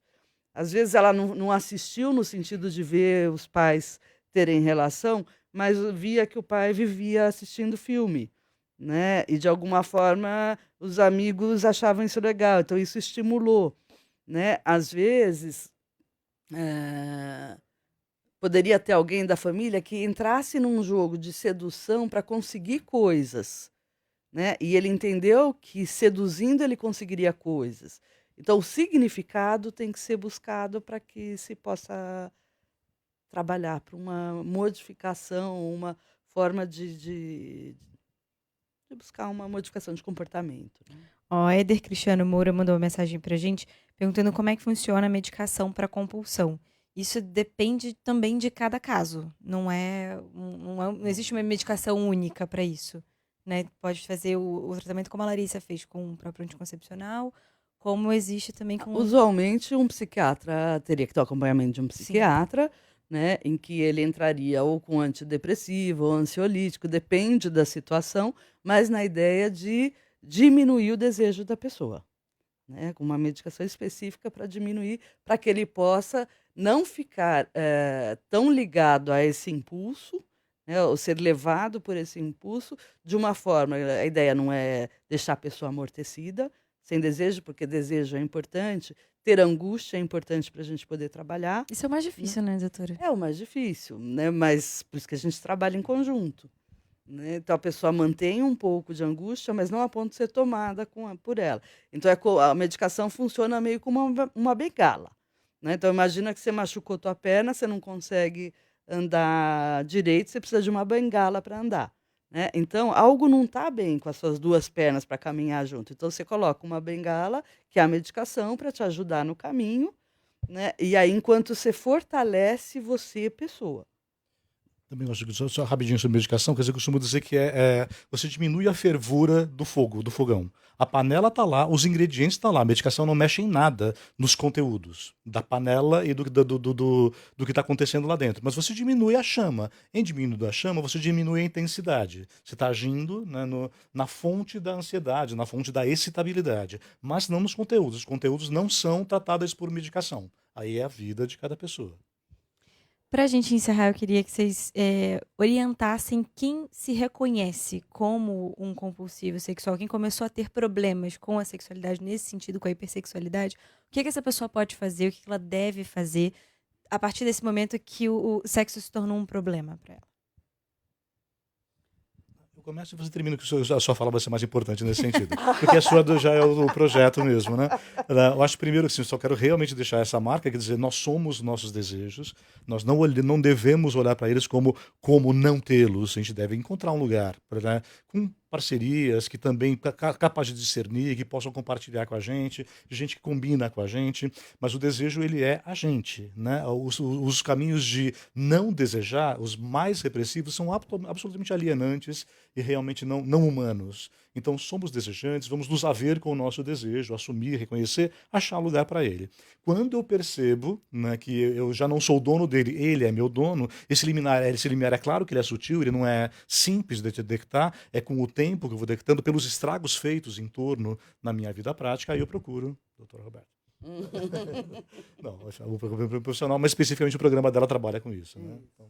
Às vezes ela não assistiu no sentido de ver os pais terem relação, mas via que o pai vivia assistindo filme. Né? E de alguma forma os amigos achavam isso legal, então isso estimulou. Né? Às vezes poderia ter alguém da família que entrasse num jogo de sedução para conseguir coisas. Né? E ele entendeu que seduzindo ele conseguiria coisas. Então, o significado tem que ser buscado para que se possa trabalhar para uma modificação, uma forma de buscar uma modificação de comportamento, né. Ó, Éder Cristiano Moura mandou uma mensagem pra gente perguntando como é que funciona a medicação para compulsão. Isso depende também de cada caso. Não existe uma medicação única para isso, né? Pode fazer o tratamento como a Larissa fez com o próprio anticoncepcional, como existe também com. Usualmente, um psiquiatra teria que ter o acompanhamento de um Sim. psiquiatra, né, em que ele entraria ou com antidepressivo ou ansiolítico, depende da situação, mas na ideia de diminuir o desejo da pessoa, né, com uma medicação específica para diminuir, para que ele possa não ficar tão ligado a esse impulso, né, ou ser levado por esse impulso de uma forma. A ideia não é deixar a pessoa amortecida, sem desejo, porque desejo é importante, ter angústia é importante para a gente poder trabalhar. Isso é o mais difícil, né, doutora? É o mais difícil, né? Mas por isso que a gente trabalha em conjunto, né? Então a pessoa mantém um pouco de angústia, mas não a ponto de ser tomada por ela. Então a medicação funciona meio como uma bengala, né? Então imagina que você machucou tua perna, você não consegue andar direito, você precisa de uma bengala para andar, né? Então algo não está bem com as suas duas pernas para caminhar junto. Então você coloca uma bengala, que é a medicação, para te ajudar no caminho, né, e aí enquanto você fortalece você, pessoa. Também gosto de só rapidinho sobre medicação, quer dizer, eu costumo dizer que você diminui a fervura do fogo, do fogão. A panela tá lá, os ingredientes estão lá, a medicação não mexe em nada nos conteúdos da panela e do que está acontecendo lá dentro. Mas você diminui a chama. Em diminuindo a chama, você diminui a intensidade. Você está agindo, né, na fonte da ansiedade, na fonte da excitabilidade, mas não nos conteúdos. Os conteúdos não são tratados por medicação. Aí é a vida de cada pessoa. Para a gente encerrar, eu queria que vocês orientassem quem se reconhece como um compulsivo sexual, quem começou a ter problemas com a sexualidade nesse sentido, com a hipersexualidade. O que essa pessoa pode fazer, o que ela deve fazer a partir desse momento que o sexo se tornou um problema para ela? Eu começo e você termina, que a sua fala vai ser mais importante nesse sentido. Porque a sua já é o projeto mesmo, né? Eu acho primeiro que assim, eu só quero realmente deixar essa marca, quer dizer, nós somos nossos desejos, nós não devemos olhar para eles como não tê-los, a gente deve encontrar um lugar, né, com parcerias que também capazes de discernir, que possam compartilhar com a gente que combina com a gente, mas o desejo ele é a gente, né? Os caminhos de não desejar, os mais repressivos, são absolutamente alienantes e realmente não humanos. Então somos desejantes, vamos nos haver com o nosso desejo, assumir, reconhecer, achar lugar para ele. Quando eu percebo, né, que eu já não sou o dono dele, ele é meu dono, esse limiar é claro que ele é sutil, ele não é simples de detectar, é com o tempo que eu vou detectando, pelos estragos feitos em torno na minha vida prática, aí eu procuro, doutora Roberta. Não, o profissional, mas especificamente o programa dela trabalha com isso. Né? Então...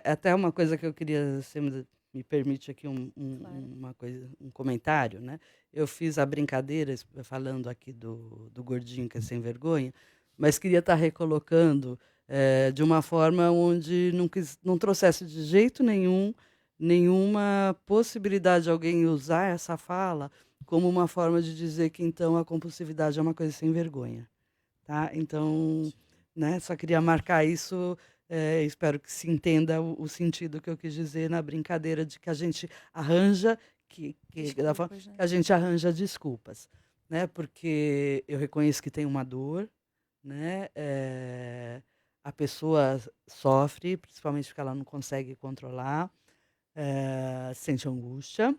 Até uma coisa que eu queria, se me permite aqui Claro. uma coisa, um comentário, né? Eu fiz a brincadeira falando aqui do gordinho que é sem vergonha, mas queria estar recolocando de uma forma onde não trouxesse de jeito nenhum nenhuma possibilidade de alguém usar essa fala como uma forma de dizer que então a compulsividade é uma coisa sem vergonha, tá? Então, né, só queria marcar isso. Espero que se entenda o sentido que eu quis dizer na brincadeira de que a gente arranja Desculpas, né? que a gente arranja desculpas, né? Porque eu reconheço que tem uma dor, né? A pessoa sofre, principalmente porque ela não consegue controlar, sente angústia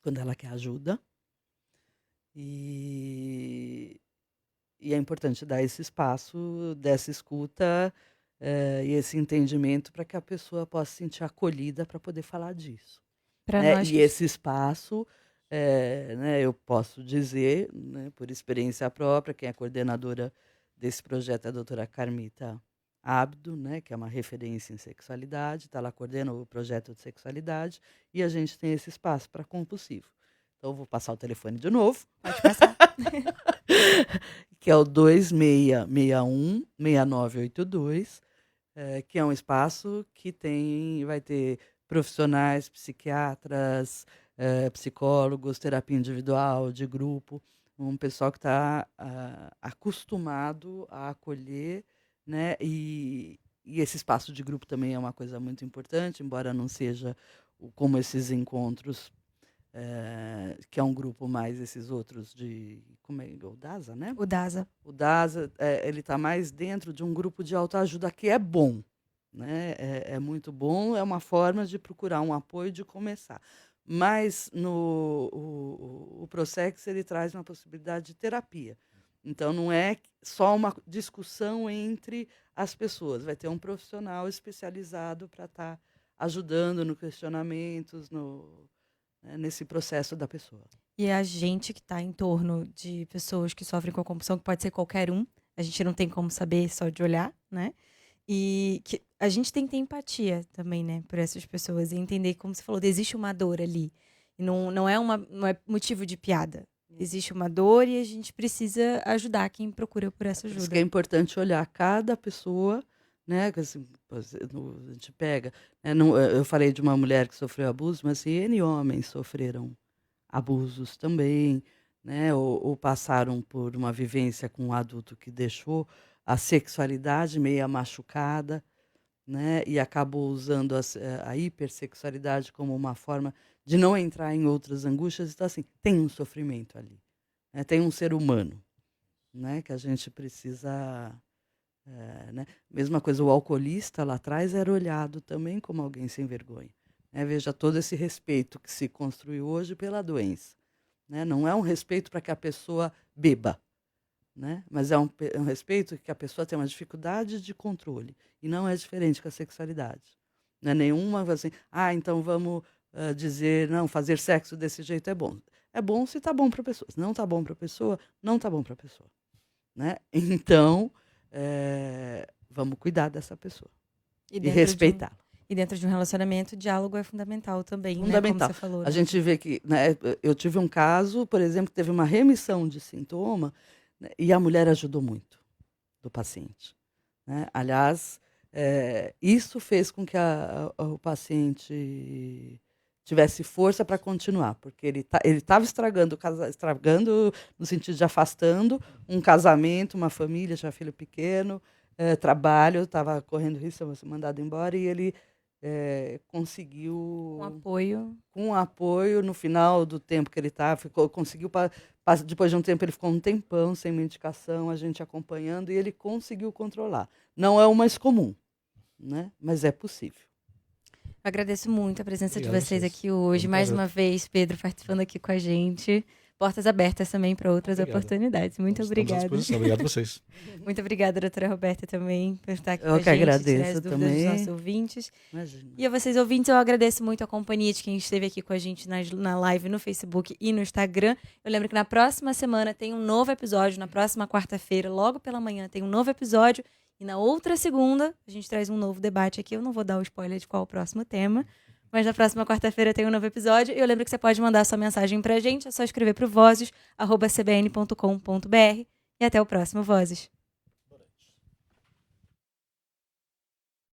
quando ela quer ajuda e é importante dar esse espaço dessa escuta, e esse entendimento para que a pessoa possa se sentir acolhida para poder falar disso, Para né. nós E que esse espaço, né, eu posso dizer, né, por experiência própria, quem é coordenadora desse projeto é a doutora Carmita Abdo, né, que é uma referência em sexualidade, tá, ela coordena o projeto de sexualidade, e a gente tem esse espaço para compulsivo. Então eu vou passar o telefone de novo. pode passar. Que é o 2661-6982, que é um espaço que vai ter profissionais, psiquiatras, psicólogos, terapia individual, de grupo, um pessoal que está acostumado a acolher, né? E esse espaço de grupo também é uma coisa muito importante, embora não seja como esses encontros, que é um grupo mais esses outros de... Como é? O DASA, né? O DASA. O DASA, ele está mais dentro de um grupo de autoajuda que é bom, né? É muito bom, é uma forma de procurar um apoio, de começar. Mas o Prosex, ele traz uma possibilidade de terapia. Então, não é só uma discussão entre as pessoas. Vai ter um profissional especializado para estar ajudando no questionamentos, nesse processo da pessoa. E a gente que está em torno de pessoas que sofrem com a compulsão, que pode ser qualquer um, a gente não tem como saber só de olhar, né? E que a gente tem que ter empatia também, né, por essas pessoas. E entender, como você falou, existe uma dor ali. E não é motivo de piada. Existe uma dor e a gente precisa ajudar quem procura por essa Por isso ajuda. que é importante olhar cada pessoa, né? Que, assim, a gente pega. Né, eu falei de uma mulher que sofreu abuso, mas assim, N homens sofreram abusos também, né? Ou passaram por uma vivência com um adulto que deixou a sexualidade meia machucada, né? E acabou usando a hipersexualidade como uma forma de não entrar em outras angústias. Então, assim, tem um sofrimento ali, né? Tem um ser humano, né? Que a gente precisa... né? Mesma coisa, o alcoolista lá atrás era olhado também como alguém sem vergonha. Né? Veja todo esse respeito que se construiu hoje pela doença. Né? Não é um respeito para que a pessoa beba, né? Mas é um respeito que a pessoa tem uma dificuldade de controle. E não é diferente com a sexualidade. Não é nenhuma assim, então vamos dizer, não, fazer sexo desse jeito é bom. É bom se está bom para a pessoa. Se não está bom para a pessoa, não está bom para a pessoa. Né? Então, vamos cuidar dessa pessoa e respeitá-la. E dentro de um relacionamento, o diálogo é fundamental também, Fundamental. Né? Como você falou, A né? gente vê que, né, eu tive um caso, por exemplo, que teve uma remissão de sintoma, né, e a mulher ajudou muito do paciente. Né? Aliás, isso fez com que o paciente tivesse força para continuar, porque ele estava estragando no sentido de afastando um casamento, uma família, tinha filho pequeno, trabalho, estava correndo risco de ser mandado embora, e ele conseguiu, com apoio, no final do tempo que ele estava, conseguiu, depois de um tempo ele ficou um tempão sem medicação, a gente acompanhando, e ele conseguiu controlar. Não é o mais comum, né? Mas é possível. Agradeço muito a presença Obrigado de vocês a vocês. aqui hoje. Mais uma vez, Pedro participando aqui com a gente. Portas abertas também para outras oportunidades. Muito obrigada. Obrigado a vocês. Muito obrigada, doutora Roberta, também, por estar aqui com a Eu gente. que agradeço as dúvidas também. dos nossos ouvintes. Imagina. E a vocês, ouvintes, eu agradeço muito a companhia de quem esteve aqui com a gente na live, no Facebook e no Instagram. Eu lembro que na próxima semana tem um novo episódio, na próxima quarta-feira, logo pela manhã, tem um novo episódio. E na outra segunda, a gente traz um novo debate aqui. Eu não vou dar o spoiler de qual é o próximo tema. Mas na próxima quarta-feira tem um novo episódio. E eu lembro que você pode mandar sua mensagem pra gente. É só escrever pro vozes@cbn.com.br. E até o próximo Vozes.